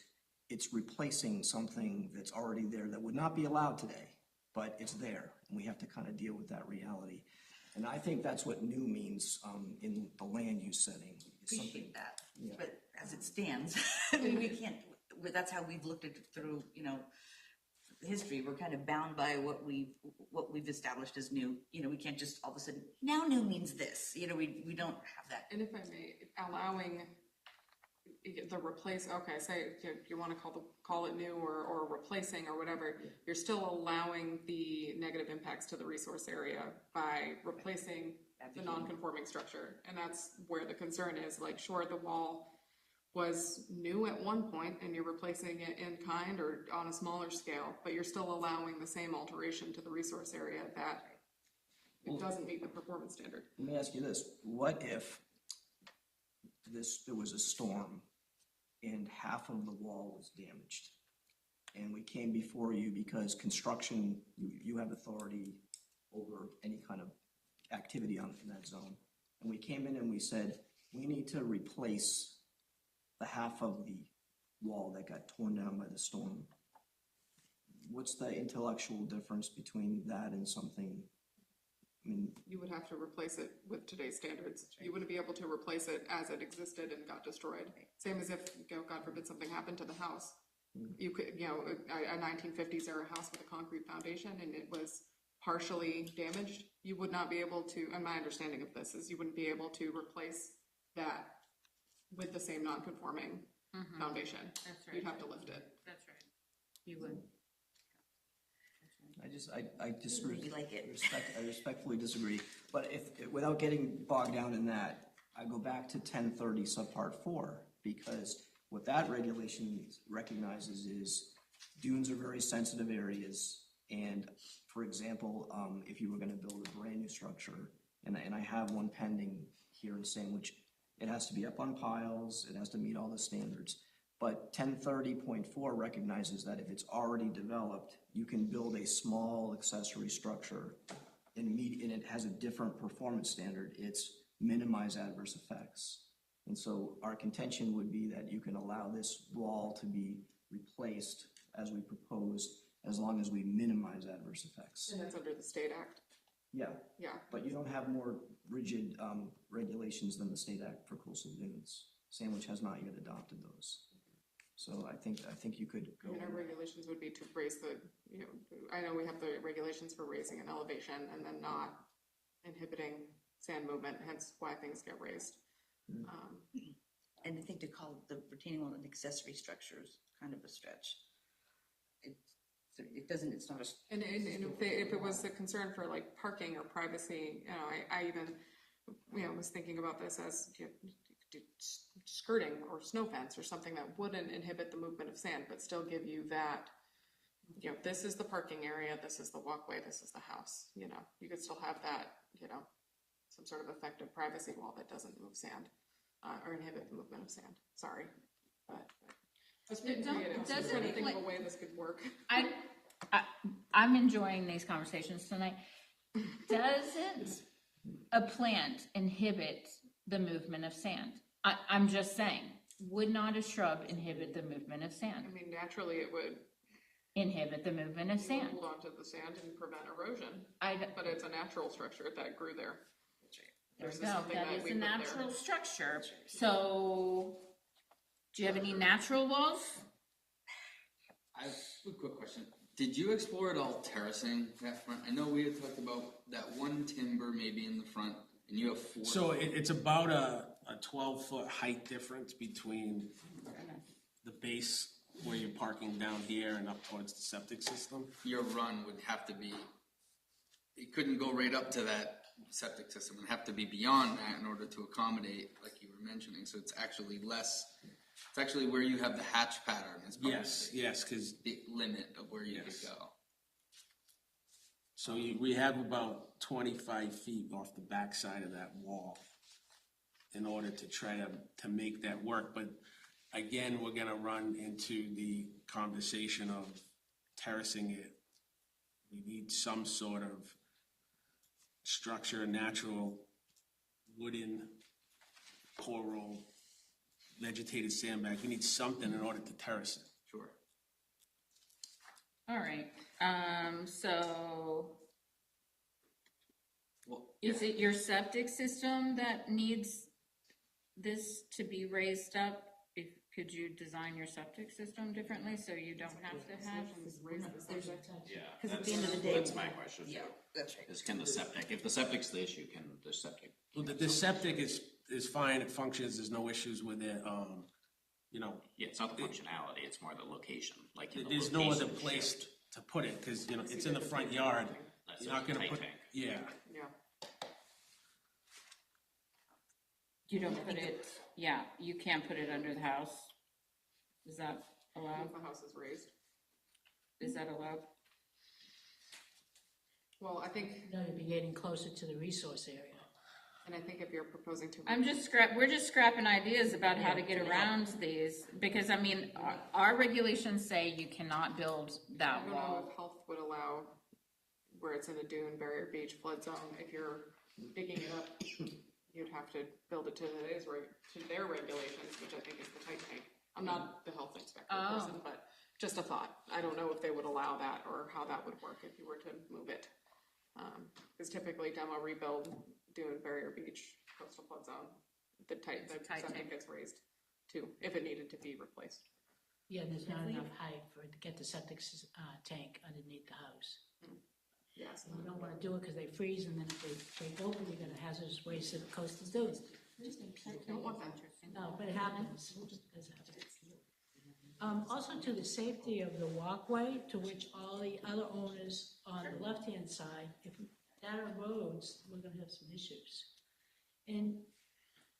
it's replacing something that's already there that would not be allowed today, but it's there, and we have to kind of deal with that reality. And I think that's what new means in the land use setting. Appreciate that, yeah. but as it stands, I mean, we can't, that's how we've looked at it through, you know, history. We're kind of bound by what we've established as new. You know, we can't just all of a sudden, now new means this. You know, we don't have that. And if I may, allowing the replace, okay, say you want to call it new or replacing or whatever, you're still allowing the negative impacts to the resource area by replacing the non-conforming structure. And that's where the concern is. Like, sure, the wall was new at one point and you're replacing it in kind or on a smaller scale, but you're still allowing the same alteration to the resource area that it doesn't meet the performance standard. Let me ask you this, what if there was a storm and half of the wall was damaged? And we came before you because construction, you have authority over any kind of activity in that zone. And we came in and we said, we need to replace the half of the wall that got torn down by the storm. What's the intellectual difference between that and something? I mean, You would have to replace it with today's standards. You wouldn't be able to replace it as it existed and got destroyed. Same as if, God forbid, something happened to the house. You could, a 1950s era house with a concrete foundation and it was partially damaged, you would not be able to, and my understanding of this is you wouldn't be able to replace that with the same non-conforming foundation. That's right. You'd have to lift it. That's right. You would. I just We like it. I respectfully disagree. But if without getting bogged down in that, I go back to 1030 subpart 4, because what that regulation recognizes is dunes are very sensitive areas. And for example, if you were going to build a brand new structure, and I have one pending here in Sandwich, it has to be up on piles, it has to meet all the standards. But 1030.4 recognizes that if it's already developed, you can build a small accessory structure and it has a different performance standard. It's minimize adverse effects. And so our contention would be that you can allow this wall to be replaced as we propose, as long as we minimize adverse effects. And that's under the state act. Yeah, Yeah. but you don't have more rigid regulations than the state act for coastal dunes. Sandwich has not yet adopted those. So I think you could go. Our regulations would be to raise the, I know we have the regulations for raising an elevation and then not inhibiting sand movement, hence why things get raised. And I think to call the retaining wall an accessory structure is kind of a stretch. It's not a. And if it was a concern for like parking or privacy, I even, was thinking about this as do skirting or snow fence or something that wouldn't inhibit the movement of sand, but still give you that, this is the parking area, this is the walkway, this is the house, you could still have that, some sort of effective privacy wall that doesn't move sand, or inhibit the movement of sand. Sorry, but I was being creative. I was trying to think of a way this could work. I'm enjoying these conversations tonight. Doesn't a plant inhibit the movement of sand? I'm just saying, would not a shrub inhibit the movement of sand? I mean, naturally it would inhibit the movement of sand. Hold on to the sand and prevent erosion. But it's a natural structure that grew there. There we go. That is a natural structure. So, do you have any natural walls? I have a quick question. Did you explore at all terracing that front? I know we had talked about that one timber maybe in the front, and you have 4. So it's about a 12-foot height difference between the base where you're parking down here and up towards the septic system. Your run would have to be, it couldn't go right up to that septic system. It would have to be beyond that in order to accommodate, like you were mentioning. So it's actually less, it's actually where you have the hatch pattern. Is Yes, because the limit of where you could go. So we have about 25 feet off the backside of that wall in order to try to make that work. But again, we're gonna run into the conversation of terracing it. We need some sort of structure, natural, wooden, coral, vegetated sandbag. We need something in order to terrace it. Sure. All right. So Well, is it your septic system that needs this to be raised up? Could you design your septic system differently so you don't have to have? Yeah. Because at the end of the day. That's my question. Yeah, that's right. Is can the septic, if the septic's the issue, can the septic? Well, the septic is fine, it functions, there's no issues with it, Yeah, it's not the functionality, it's more the location, like in the there's no other location place shift. to put it, because, it's in the front yard. That's You're not a gonna tight put, tank. yeah. Yeah. You don't put it, yeah, you can't put it under the house. Is that allowed? If the house is raised. Is that allowed? Well, I think, You know, you'd be getting closer to the resource area. and I think if you're proposing to. we're just scrapping ideas about how to get around these, because I mean, our regulations say you cannot build I that don't know wall. if health would allow where it's in a dune, barrier beach, flood zone, if you're digging it up, you'd have to build it to their regulations, which I think is the tight tank. I'm not the health inspector person, but just a thought. I don't know if they would allow that or how that would work if you were to move it. Because typically demo, rebuild, dune, barrier beach, coastal flood zone, the septic gets raised too, if it needed to be replaced. Yeah, there's not enough height for it to get the septic tank underneath the house. Yes. And you don't wanna do it because they freeze, and then if they break open, you got a hazardous waste of the coastal dunes. You don't want that. No, but it happens. It does happen. Also to the safety of the walkway, to which all the other owners on the left-hand side, if that erodes, we're gonna have some issues. And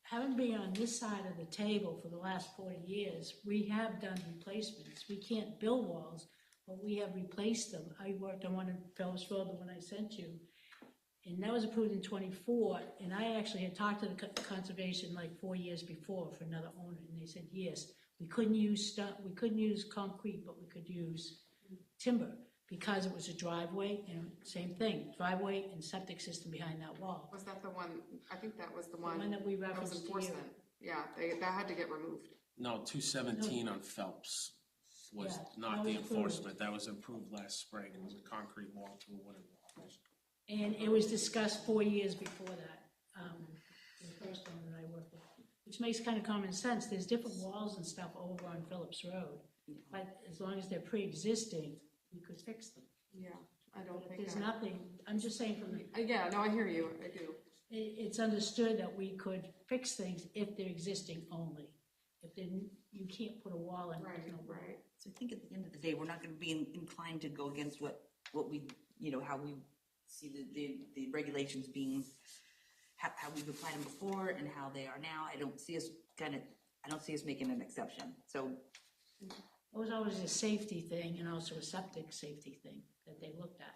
having been on this side of the table for the last 40 years, we have done replacements. We can't build walls, but we have replaced them. I worked on one in Phillips Road, the one I sent you, and that was approved in '24, and I actually had talked to the conservation like 4 years before for another owner, and they said, yes, we couldn't use concrete, but we could use timber, because it was a driveway, and same thing, driveway and septic system behind that wall. Was that the one, I think that was the one. The one that we was referenced to you. enforcement. Yeah, that had to get removed. No, 217 on Phelps was Yeah, not that the was approved. enforcement. That was approved last spring. It was a concrete wall to a wooden wall. And it was discussed 4 years before that, the first one that I worked with, which makes kind of common sense. There's different walls and stuff over on Phillips Road, but as long as they're pre-existing, we could fix them. Yeah, I don't think There's that. nothing, I'm just saying from the, Yeah, no, I hear you, I do. it's understood that we could fix things if they're existing only. If they, you can't put a wall in, there's no wall. Right. So I think at the end of the day, we're not gonna be inclined to go against what we, how we see the regulations being, how we've applied them before and how they are now. I don't see us making an exception, so. It was always a safety thing and also a septic safety thing that they looked at.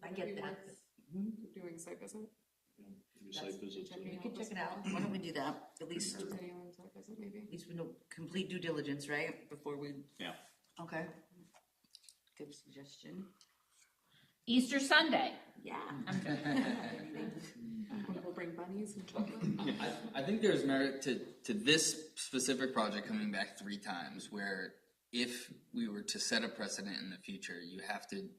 I get that. Doing site visit? Do site visits. We can check it out. Why don't we do that? At least Continuing site visit, maybe? we know complete due diligence, right? Before we. Yeah. Okay. Good suggestion. Easter Sunday. Yeah. We'll bring bunnies and chocolate. I think there's merit to this specific project coming back 3 times, where if we were to set a precedent in the future, you have to,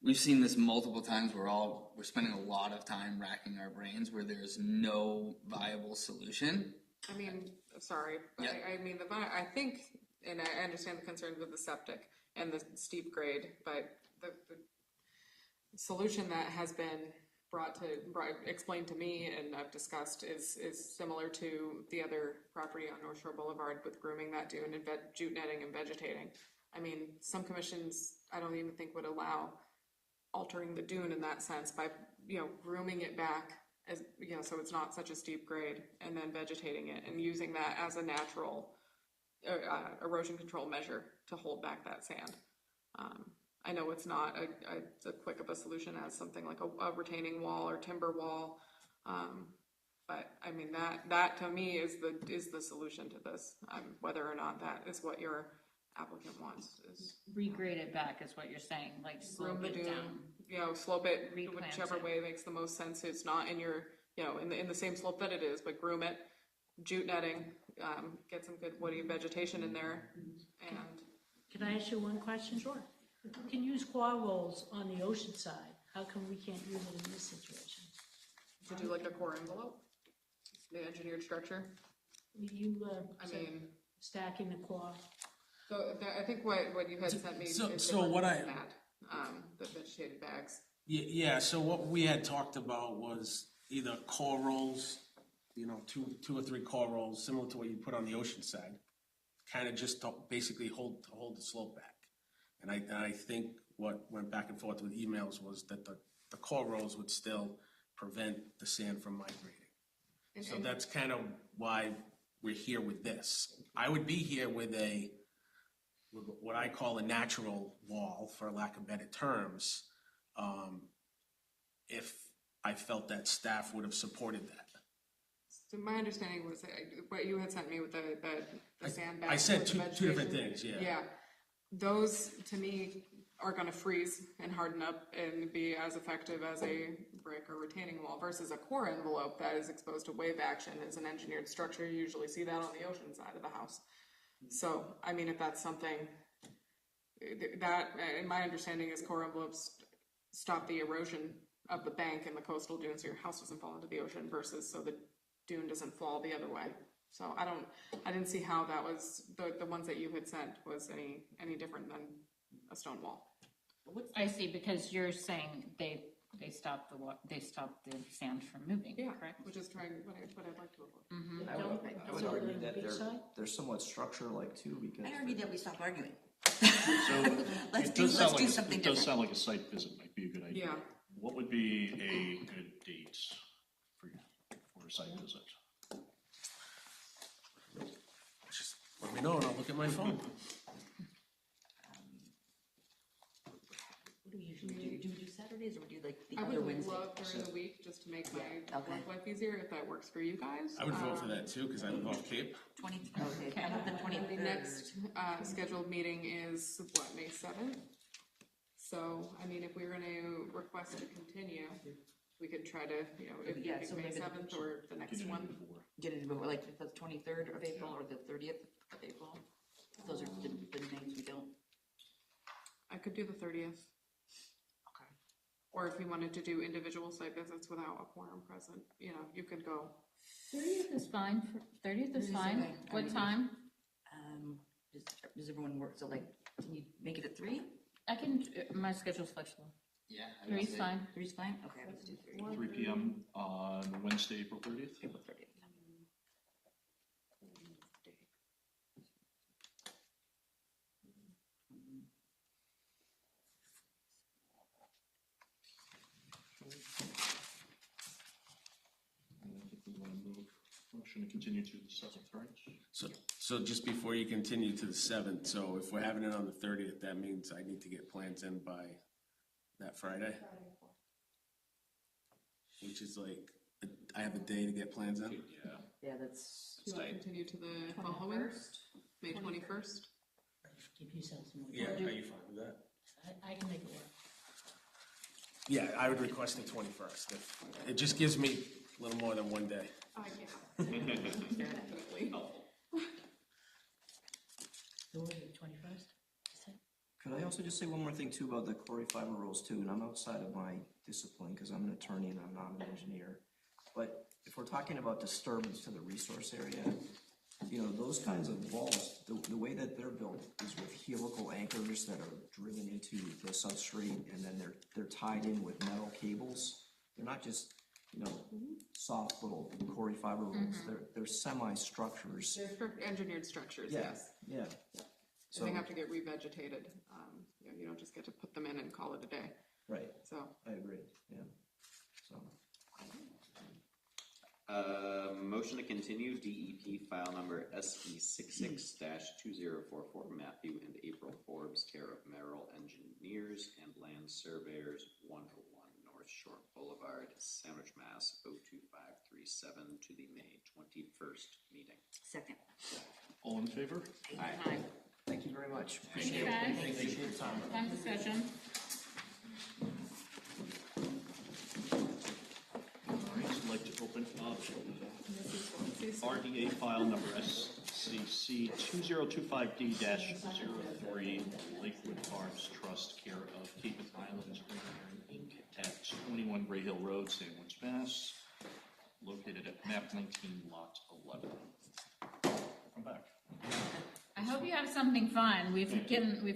we've seen this multiple times, we're spending a lot of time racking our brains where there's no viable solution. I mean, sorry, but Yeah. I mean, I think, and I understand the concerns with the septic and the steep grade, but the solution that has been explained to me and I've discussed is similar to the other property on North Shore Boulevard with grooming that dune and jute netting and vegetating. I mean, some commissions, I don't even think would allow altering the dune in that sense by, grooming it back as, so it's not such a steep grade, and then vegetating it and using that as a natural erosion control measure to hold back that sand. I know it's not a quick of a solution as something like a retaining wall or timber wall, but I mean that to me is the solution to this. Whether or not that is what your applicant wants is Regrade it back is what you're saying, like slope groom the it dune, down. slope it Replant whichever it. way makes the most sense. It's not in your in the same slope that it is, but groom it, jute netting, get some good woody vegetation in there, and. Can I ask you one question? Sure. If we can use quad rolls on the ocean side, how come we can't use it in this situation? To do like a core envelope, the engineered structure. You, I said mean, stacking the quad. so I think what you had sent me is so different what than that, the vegetated bags. Yeah, so what we had talked about was either core rolls, 2 or 3 core rolls, similar to what you put on the ocean side, kind of just to basically hold the slope back. And I think what went back and forth with emails was that the core rolls would still prevent the sand from migrating. So that's kind of why we're here with this. I would be here with what I call a natural wall, for lack of better terms, if I felt that staff would have supported that. So my understanding was that what you had sent me with the sandbags. I said with the two different vegetation. things, yeah. Yeah, those to me are gonna freeze and harden up and be as effective as a brick or retaining wall versus a core envelope that is exposed to wave action as an engineered structure. You usually see that on the ocean side of the house. So, I mean, if that's something that, in my understanding is core envelopes stop the erosion of the bank and the coastal dune so your house doesn't fall into the ocean versus so the dune doesn't fall the other way. So I didn't see how that was, the ones that you had sent was any different than a stone wall. I see, because you're saying they stop the sand from moving, Yeah, correct? which is trying, what I'd like to avoid. And I would argue that they're somewhat structure-like too, because. I argue that we stop arguing. So Let's it do does sound something like, it different. does sound like a site visit might be a good idea. Yeah. What would be a good date for a site visit? Just let me know and I'll look at my phone. What do we usually do? Do we do Saturdays or we do like the I other would Wednesday? love during the week just to make my okay. work life easier if that works for you guys. I would vote for that too, because I live off Cape. 20, okay, how about the 23rd? The next scheduled meeting is what, May 7th? So, I mean, if we were gonna request to continue, we could try to, you know, if Yeah, you so May maybe 7th or the next one. Get it about like the 23rd of April or the 30th of April. Those are the names we don't. I could do the 30th. Okay. Or if you wanted to do individual site visits without a quorum present, you know, you could go. 30th is fine, 30th is fine. okay. What time? Does everyone work? So like, can you make it at 3? I can, my schedule's flexible. Yeah. I would 3's say- fine. 3's fine? Okay, let's do 3. 3 p.m. on Wednesday, April 30th? April 30th. And I think we want to move motion to continue to the 7th, right? So just before you continue to the 7th, so if we're having it on the 30th, that means I need to get plans in by that Friday? Which is like, I have a day to get plans in? Yeah. Yeah, that's. Do you want to continue to the following? May 21st? Give yourself some more. Yeah, are you fine with that? I can make it work. Yeah, I would request the 21st. It just gives me a little more than one day. Yeah. Definitely. So what, the 21st? Could I also just say one more thing too about the quarry fiber rules too, and I'm outside of my discipline because I'm an attorney and I'm not an engineer. But if we're talking about disturbance to the resource area, you know, those kinds of walls, the way that they're built is with helical anchors that are driven into the substrate and then they're tied in with metal cables. They're not just, you know, soft little quarry fiber rules. They're semi-structures. They're for engineered structures, Yeah, yes. yeah. So they have to get revegetated. You know, you don't just get to put them in and call it a day. Right. So. I agree, yeah. So. Motion to continue DEP file number SE66-2044, Matthew and April Forbes, care of Merrill Engineers and Land Surveyors, 101 North Shore Boulevard, Sandwich, Mass. 02537 to the May 21st meeting. Second. All in favor? Aye. Thank you very much. Thank you, guys. Appreciate your time. Fun discussion. I'd like to open up RDA file number SCC 2025D-03, Lakewood Farms Trust, care of Cape Islands Engineering Inc. at 21 Gray Hill Road, Sandwich, Mass. Located at map 19, lot 11. Welcome back. I hope you have something fun. We've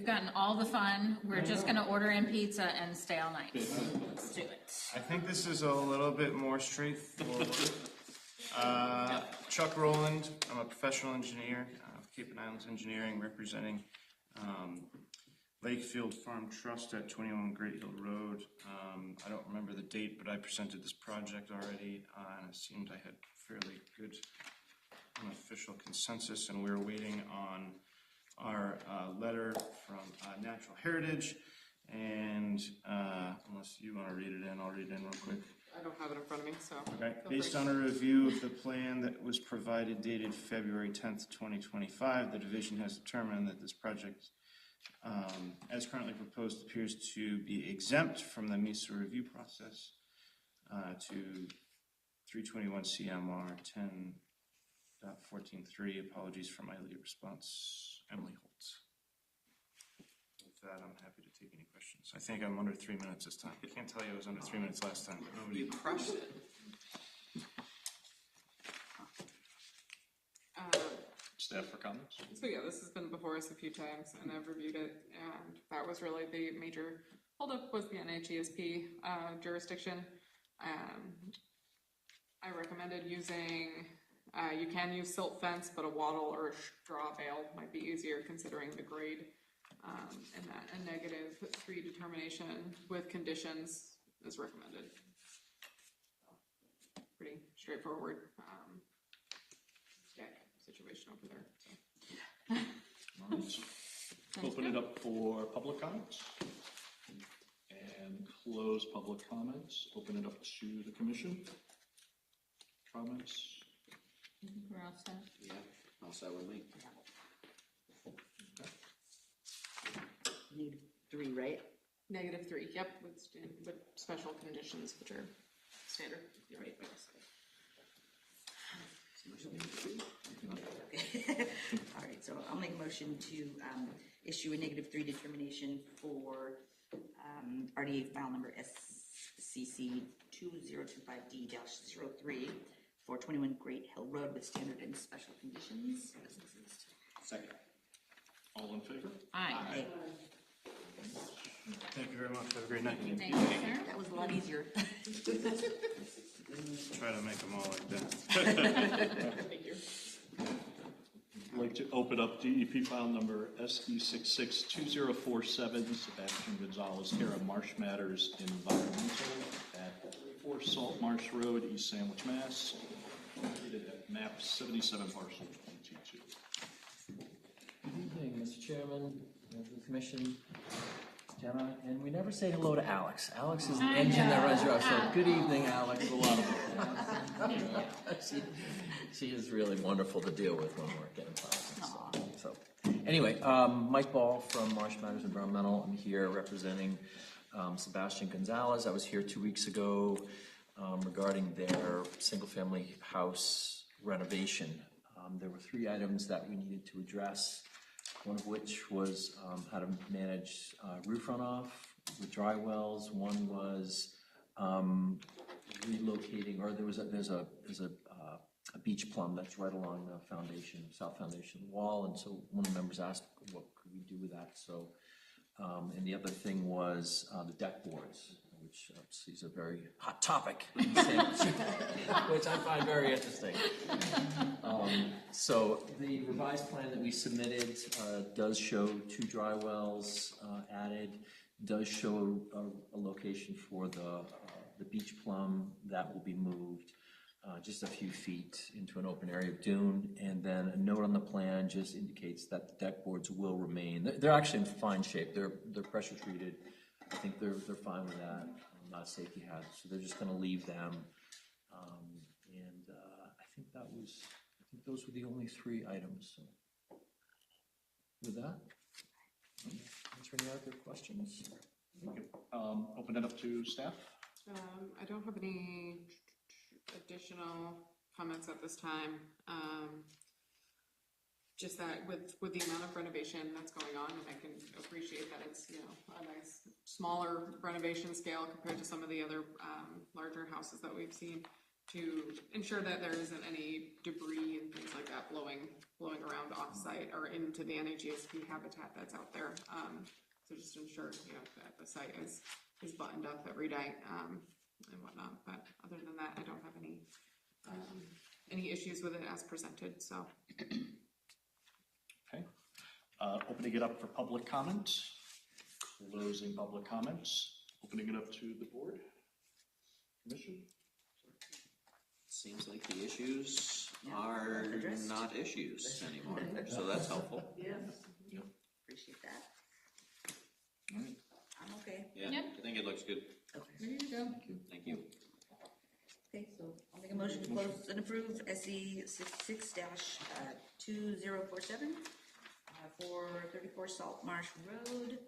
gotten all the fun. We're just gonna order in pizza and stay all night. Let's do it. I think this is a little bit more straightforward. Chuck Rowland, I'm a professional engineer of Cape Islands Engineering, representing Lakefield Farm Trust at 21 Great Hill Road. I don't remember the date, but I presented this project already, and it seemed I had fairly good unofficial consensus, and we were waiting on our letter from Natural Heritage, And unless you want to read it in, I'll read it in real quick. I don't have it in front of me, so. Okay, feel based free. on a review of the plan that was provided dated February 10th, 2025, the division has determined that this project, as currently proposed, appears to be exempt from the MISA review process to 321 CMR 10.14.3. Apologies for my late response. Emily Holtz. With that, I'm happy to take any questions. I think I'm under 3 minutes this time. I can't tell you I was under 3 minutes last time, but nobody. You crushed it. Staff for comments? So yeah, this has been before us a few times, and I've reviewed it, and that was really the major holdup was the NHESP jurisdiction. I recommended using, you can use silt fence, but a wattle or a straw bale might be easier considering the grade. And that a -3 determination with conditions is recommended. Pretty straightforward deck situation over there. All right. Open it up for public comments. And close public comments. Open it up to the commission. Comments? We're all set. Yeah, also with me. Need 3, right? -3, yep, with special conditions, which are standard. You're right. All right, so I'll make a motion to issue a -3 determination for RDA file number SCC 2025D-03 for 21 Great Hill Road with standard and special conditions. Second. All in favor? Aye. Thank you very much. Have a great night. Thank you, sir. That was a lot easier. Try to make them all like that. Thank you. I'd like to open up DEP file number SE662047, Sebastian Gonzalez, care of Marsh Matters Environmental at 4 Salt Marsh Road, East Sandwich, Mass. Located at map 77, parcel 22. Good evening, Mr. Chairman, members of the commission, Jenna, and we never say hello to Alex. Alex is the engine that runs your, so good evening, Alex. A lot of she is really wonderful to deal with when we're getting files. So anyway, Mike Ball from Marsh Matters Environmental. I'm here representing Sebastian Gonzalez. I was here 2 weeks ago regarding their single-family house renovation. There were 3 items that we needed to address, one of which was how to manage roof runoff with dry wells. One was relocating, or there's a beach plum that's right along the foundation, south foundation wall, and so one of the members asked what could we do with that. So, and the other thing was the deck boards, which is a very hot topic, which I find very interesting. So the revised plan that we submitted does show 2 dry wells added, does show a location for the beach plum that will be moved just a few feet into an open area of dune, and then a note on the plan just indicates that the deck boards will remain. They're actually in fine shape. They're pressure treated. I think they're fine with that. Not a safety hazard, so they're just going to leave them. And I think those were the only 3 items. So with that, answer any other questions? Open it up to staff. I don't have any additional comments at this time. Just that with the amount of renovation that's going on, and I can appreciate that it's, you know, a nice smaller renovation scale compared to some of the other larger houses that we've seen, to ensure that there isn't any debris and things like that blowing around off-site or into the NHESP habitat that's out there. So just to ensure, you know, that the site is buttoned up every day and whatnot. But other than that, I don't have any issues with it as presented. So. Okay. Opening it up for public comment. Closing public comments. Opening it up to the board. Commission. Seems like the issues are not issues anymore, so that's helpful. Yeah. Appreciate that. All right. I'm okay Yeah, Yep. I think it looks good. Okay. There you go. Thank you. Okay, so I'll make a motion to close and approve SE 6/2047 for 34 Salt Marsh Road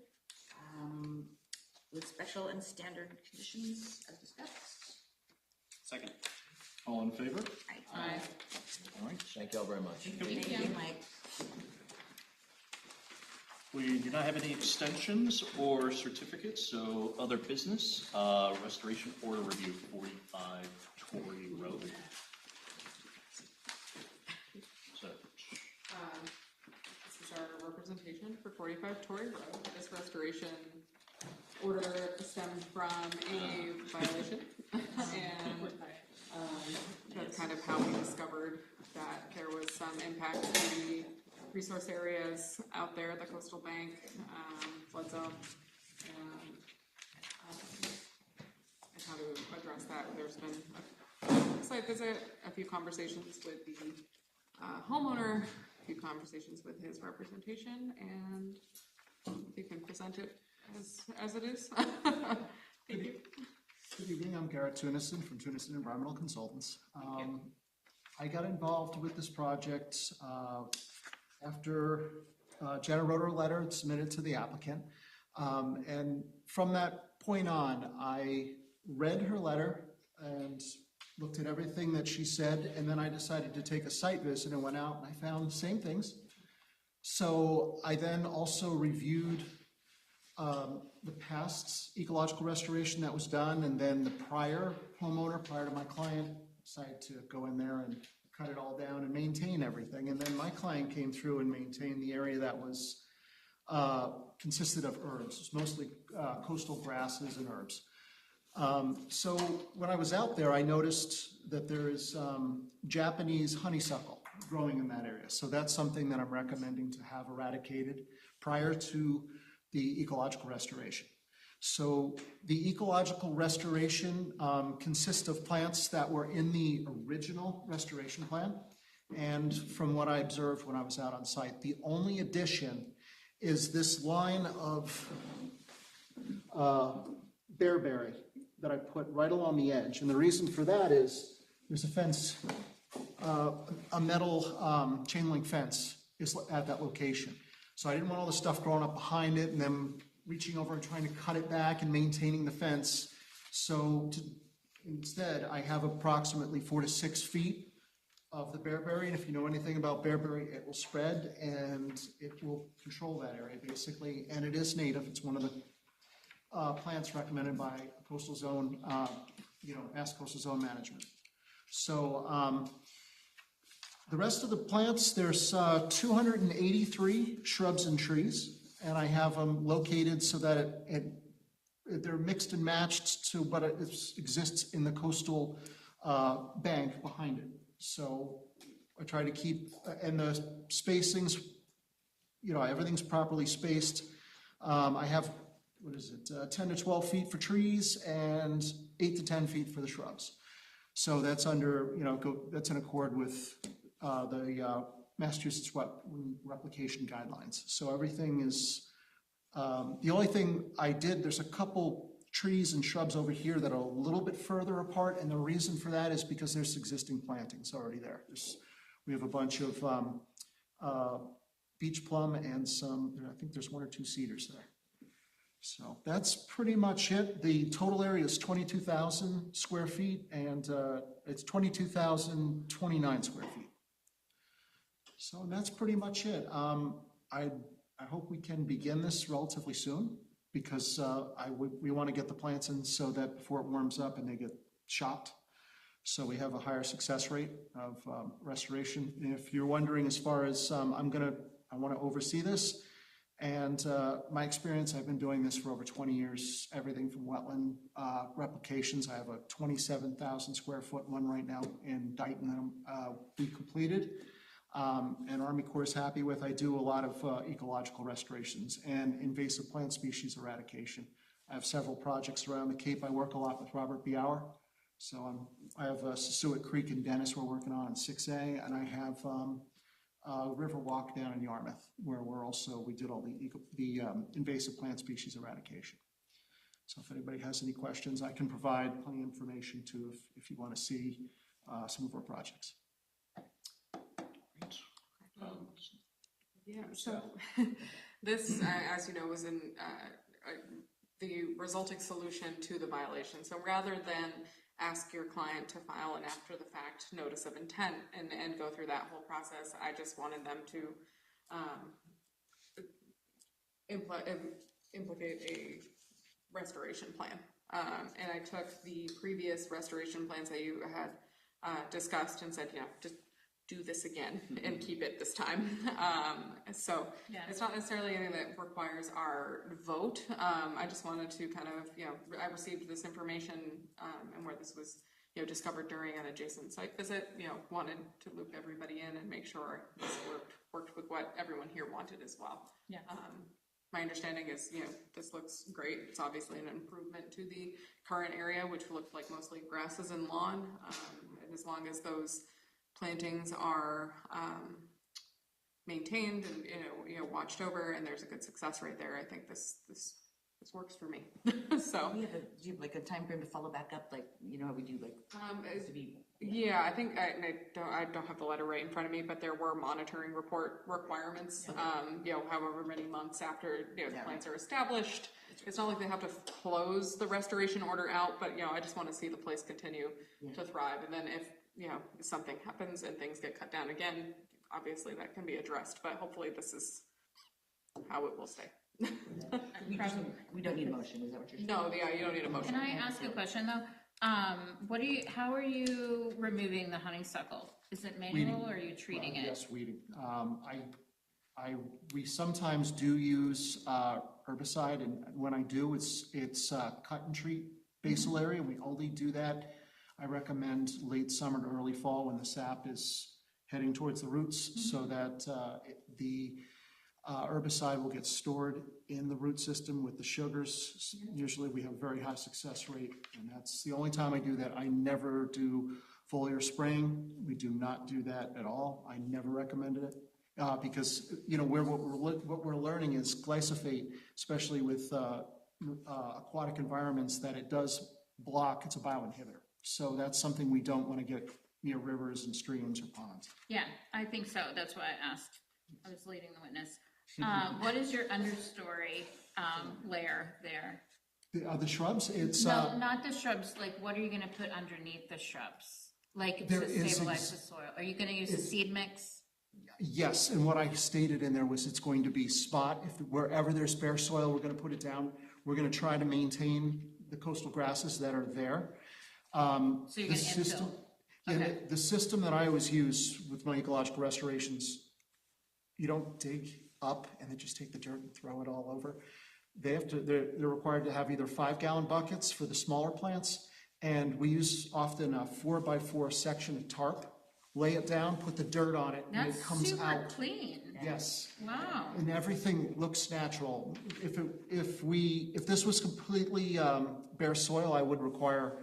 with special and standard conditions as discussed. Second. All in favor? Aye. All right. Thank you all very much. Thank you, Mike. We do not have any extensions or certificates, so other business, restoration order review, 45 Torrey Road. So, This is our representation for 45 Torrey Road. This restoration order stemmed from a violation. And that's kind of how we discovered that there was some impact to the resource areas out there at the coastal bank, flood zone, and how to address that. There's been a site visit, a few conversations with the homeowner, a few conversations with his representation, and you can present it as it is. Thank you. Good evening, I'm Garrett Tunison from Tunison Environmental Consultants. I got involved with this project after Jenna wrote her letter submitted to the applicant. And from that point on, I read her letter and looked at everything that she said, and then I decided to take a site visit and went out and I found the same things. So I then also reviewed the past ecological restoration that was done, and then the prior homeowner, prior to my client, decided to go in there and cut it all down and maintain everything. And then my client came through and maintained the area that was consisted of herbs. It was mostly coastal grasses and herbs. So when I was out there, I noticed that there is Japanese honeysuckle growing in that area. So that's something that I'm recommending to have eradicated prior to the ecological restoration. So the ecological restoration consists of plants that were in the original restoration plan. And from what I observed when I was out on site, the only addition is this line of bearberry that I put right along the edge. And the reason for that is there's a fence, a metal chain link fence is at that location. So I didn't want all the stuff growing up behind it and then reaching over and trying to cut it back and maintaining the fence. So instead, I have approximately 4 to 6 feet of the bearberry. And if you know anything about bearberry, it will spread and it will control that area basically. And it is native. It's one of the plants recommended by coastal zone, Mass Coastal Zone Management. So the rest of the plants, there's 283 shrubs and trees, and I have them located so that they're mixed and matched to what exists in the coastal bank behind it. So I try to keep, and the spacings, everything's properly spaced. I have, 10 to 12 feet for trees and 8 to 10 feet for the shrubs. So that's under, that's in accord with the Massachusetts wetland replication guidelines. So everything is, the only thing I did, there's a couple trees and shrubs over here that are a little bit further apart, and the reason for that is because there's existing plantings already there. We have a bunch of beach plum and some, I think there's 1 or 2 cedars there. So that's pretty much it. The total area is 22,000 square feet, and it's 22,029 square feet. So that's pretty much it. I hope we can begin this relatively soon, because we want to get the plants in so that before it warms up and they get chopped, so we have a higher success rate of restoration. And if you're wondering, as far as I want to oversee this, and my experience, I've been doing this for over 20 years, everything from wetland replications. I have a 27,000 square foot one right now in Dighton that we completed. And Army Corps is happy with. I do a lot of ecological restorations and invasive plant species eradication. I have several projects around the Cape. I work a lot with Robert B. Auer. So I have Sassuat Creek in Dennis we're working on in 6A, and I have River Walk down in Yarmouth, where we did all the invasive plant species eradication. So if anybody has any questions, I can provide plenty of information too if you want to see some of our projects. Yeah, so this, as you know, was in the resulting solution to the violation. So rather than ask your client to file an after-the-fact notice of intent and go through that whole process, I just wanted them to implicate a restoration plan. And I took the previous restoration plans that you had discussed and said, just do this again and keep it this time. So it's not necessarily anything that requires our vote. I just wanted to kind of, I received this information and where this was, discovered during an adjacent site visit, wanted to loop everybody in and make sure this worked with what everyone here wanted as well. Yeah. My understanding is, this looks great. It's obviously an improvement to the current area, which looked like mostly grasses and lawn. And as long as those plantings are maintained and watched over, and there's a good success rate there, I think this works for me. So Do you have like a time frame to follow back up, like how we do like to be? Yeah, I think I don't have the letter right in front of me, but there were monitoring report requirements. However many months after the plants are established. It's not like they have to close the restoration order out, but I just want to see the place continue to thrive. And then if something happens and things get cut down again, obviously that can be addressed. But hopefully this is how it will stay. We don't need a motion, is that what you're saying? No, you don't need a motion. Can I ask a question though? How are you removing the honeysuckle? Is it manual or are you treating it? Yes, weeding. We sometimes do use herbicide, and when I do, it's cut and treat basal area. We only do that. I recommend late summer to early fall when the sap is heading towards the roots, so that the herbicide will get stored in the root system with the sugars. Usually we have a very high success rate, and that's the only time I do that. I never do foliar spraying. We do not do that at all. I never recommended it because what we're learning is glyphosate, especially with aquatic environments, that it does block. It's a bioinhibitor, so that's something we don't want to get near rivers and streams or ponds. Yeah, I think so. That's why I asked. I was leading the witness. What is your understory layer there? The shrubs, it's... No, not the shrubs. Like, what are you going to put underneath the shrubs? Like, to stabilize the soil? Are you going to use a seed mix? Yes, and what I stated in there was it's going to be spot. Wherever there's bare soil, we're going to put it down. We're going to try to maintain the coastal grasses that are there. So you're going to infill? Okay. The system that I always use with my ecological restorations, you don't dig up and then just take the dirt and throw it all over. They're required to have either 5-gallon buckets for the smaller plants, and we use often a 4x4 section of tarp, lay it down, put the dirt on it, and it comes out. That's super clean. Yes. Wow. And everything looks natural. If this was completely bare soil, I would require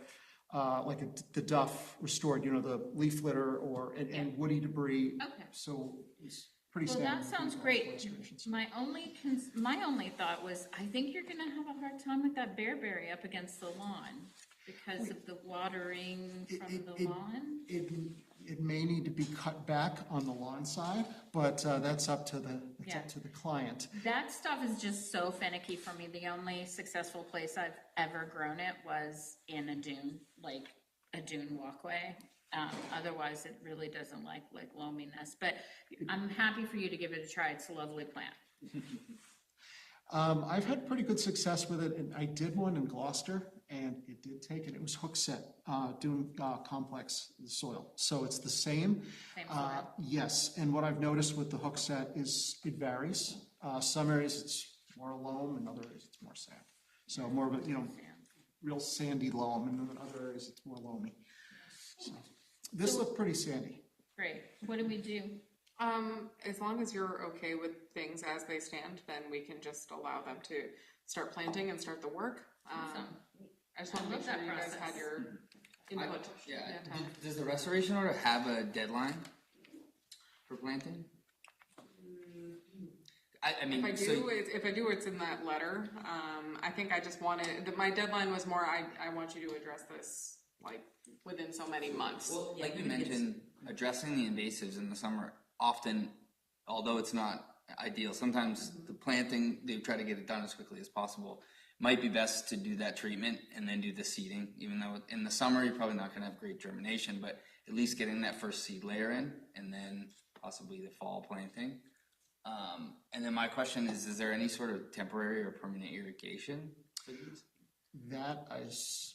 the duff restored, the leaf litter and woody debris. Okay. So it's pretty Well, standard. that sounds great. My only thought was, I think you're gonna have a hard time with that bearberry up against the lawn because of the watering from the lawn. It may need to be cut back on the lawn side, but that's up to the client. That stuff is just so finicky for me. The only successful place I've ever grown it was in a dune, like a dune walkway. Otherwise, it really doesn't like loaminess. But I'm happy for you to give it a try. It's a lovely plant. I've had pretty good success with it, and I did one in Gloucester, and it did take it. It was hook set, dune complex soil. So it's the same. Same soil. Yes, and what I've noticed with the hook set is it varies. Some areas it's more loam, and other areas it's more sand. So more of a, real sandy loam, and then in other areas it's more loamy. So this looked pretty sandy. Great. What do we do? As long as you're okay with things as they stand, then we can just allow them to start planting and start the work. Awesome. I just want to make sure you guys had your input. Does the restoration order have a deadline for planting? I mean, If I do, it's in that letter. I think I just wanted, my deadline was more, I want you to address this, like, within so many months. Well, like you mentioned, addressing the invasives in the summer, often, although it's not ideal, sometimes the planting, they try to get it done as quickly as possible. Might be best to do that treatment and then do the seeding, even though in the summer you're probably not going to have great germination, but at least getting that first seed layer in and then possibly the fall planting. And then my question is there any sort of temporary or permanent irrigation for these? That is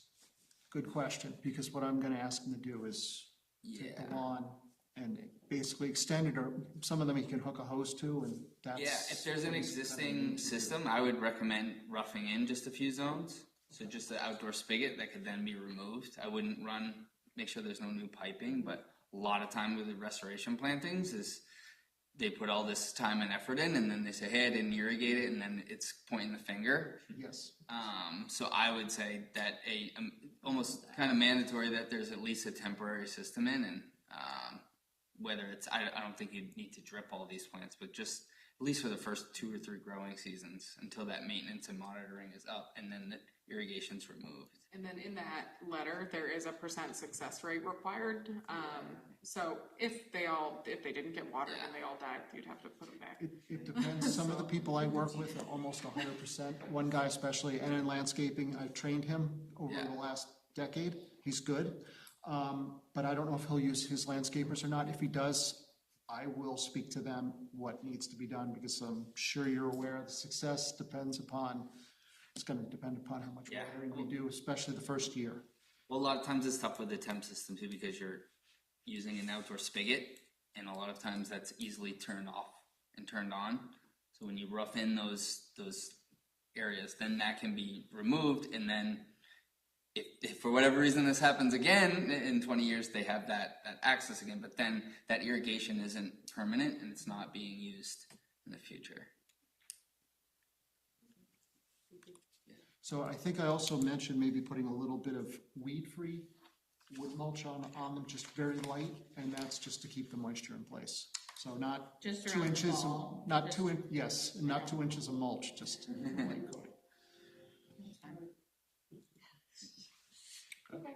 a good question, because what I'm gonna ask him to do is take the lawn and basically extend it, or some of them he can hook a hose to, and that's. Yeah, if there's an existing system, I would recommend roughing in just a few zones. So just the outdoor spigot that could then be removed. I wouldn't make sure there's no new piping, but a lot of time with the restoration plantings is they put all this time and effort in, and then they say, hey, I didn't irrigate it, and then it's pointing the finger. Yes. So I would say that almost kind of mandatory that there's at least a temporary system in, and whether it's, I don't think you need to drip all these plants, but just at least for the first 2 or 3 growing seasons until that maintenance and monitoring is up, and then the irrigation's removed. And then in that letter, there is a % success rate required. So if they didn't get watered and they all died, you'd have to put them back. It depends. Some of the people I work with are almost 100%. One guy especially, and in landscaping, I've trained him over the last decade. He's good. But I don't know if he'll use his landscapers or not. If he does, I will speak to them what needs to be done, because I'm sure you're aware the success it's going to depend upon how much watering we do, especially the first year. Well, a lot of times it's tough with the temp system too, because you're using an outdoor spigot, and a lot of times that's easily turned off and turned on. So when you rough in those areas, then that can be removed, and then if for whatever reason this happens again in 20 years, they have that access again, but then that irrigation isn't permanent and it's not being used in the future. So I think I also mentioned maybe putting a little bit of weed-free wood mulch on them, just very light, and that's just to keep the moisture in place. So not Just 2 around the inches, ball. not 2 in, yes, and not 2 inches of mulch, just light coating. Okay.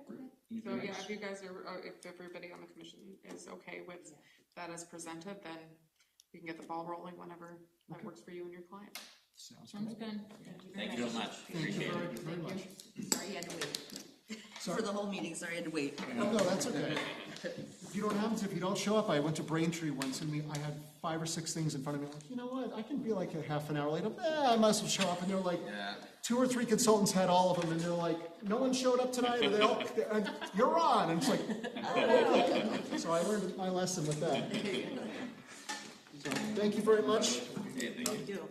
So yeah, if you guys are, if everybody on the commission is okay with that as presented, then you can get the ball rolling whenever that works for you and your client. Sounds good. Thank you so much. Appreciate it. Very much. Sorry you had to wait. Sorry? For the whole meeting, sorry I had to wait. No, that's okay. If you don't happen to, if you don't show up, I went to Braintree once, and I had 5 or 6 things in front of me. I'm like, you know what? I can be like a half an hour later. I might as well show up. And they're like, 2 or 3 consultants had all of them, and they're like, no one showed up tonight. Or you're on. And it's like, oh, okay. So I learned my lesson with that. So, thank you very much. Thank you.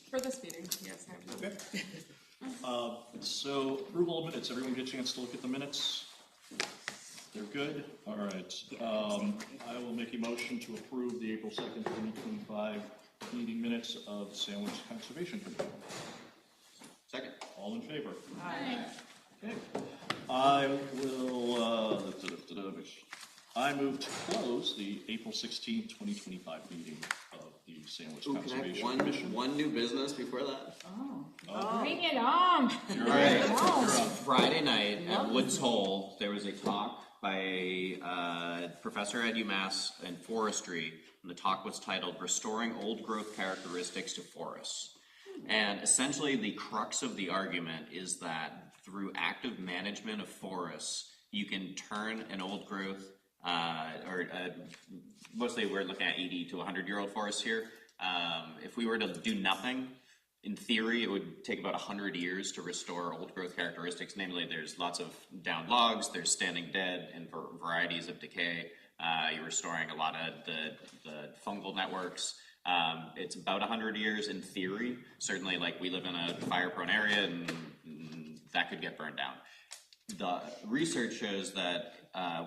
For this meeting, yes, I have. So approval of minutes, everyone get a chance to look at the minutes? They're good? All right. I will make a motion to approve the April 2nd, 2025 meeting minutes of Sandwich Conservation Commission. Second. All in favor? Aye. Okay. I will, I move to close the April 16th, 2025 meeting of the Sandwich Ooh, can I Conservation have Commission. one new business before that? Bring it on. All right. Friday night at Woods Hole, there was a talk by a professor at UMass in forestry, and the talk was titled "Restoring Old Growth Characteristics to Forests." And essentially, the crux of the argument is that through active management of forests, you can turn an old growth, mostly we're looking at 80 to 100-year-old forests here. If we were to do nothing, in theory, it would take about 100 years to restore old growth characteristics. Namely, there's lots of downed logs, there's standing dead, and varieties of decay. You're restoring a lot of the fungal networks. It's about 100 years in theory. Certainly, like, we live in a fire-prone area, and that could get burned down. The research shows that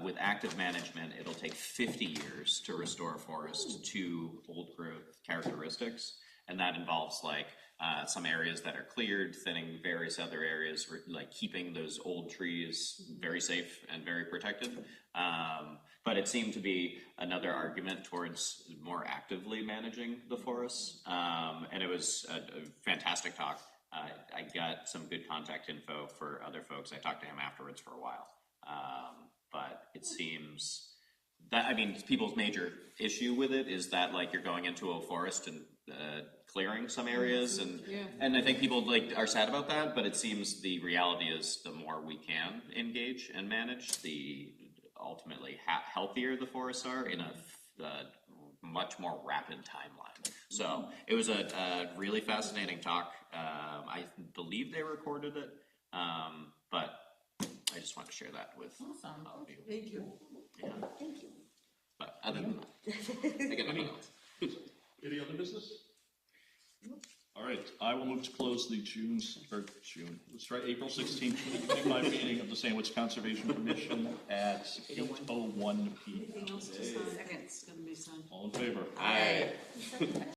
with active management, it'll take 50 years to restore a forest to old growth characteristics. And that involves, like, some areas that are cleared, thinning various other areas, like keeping those old trees very safe and very protected. But it seemed to be another argument towards more actively managing the forests. And it was a fantastic talk. I got some good contact info for other folks. I talked to him afterwards for a while. But it seems that, I mean, people's major issue with it is that, like, you're going into a forest and clearing some areas, and I think people are sad about that, but it seems the reality is the more we can engage and manage, the ultimately healthier the forests are in a much more rapid timeline. So it was a really fascinating talk. I believe they recorded it, but I just want to share that with all of you. Thank you. Yeah. Thank you. But other than that, I got nothing else. Any other business? All right, I will move to close the April 16th, 2025 meeting of the Sandwich Conservation Commission at 8:01 p.m. Anything else to sign? Second, it's gonna be signed. All in favor? Aye.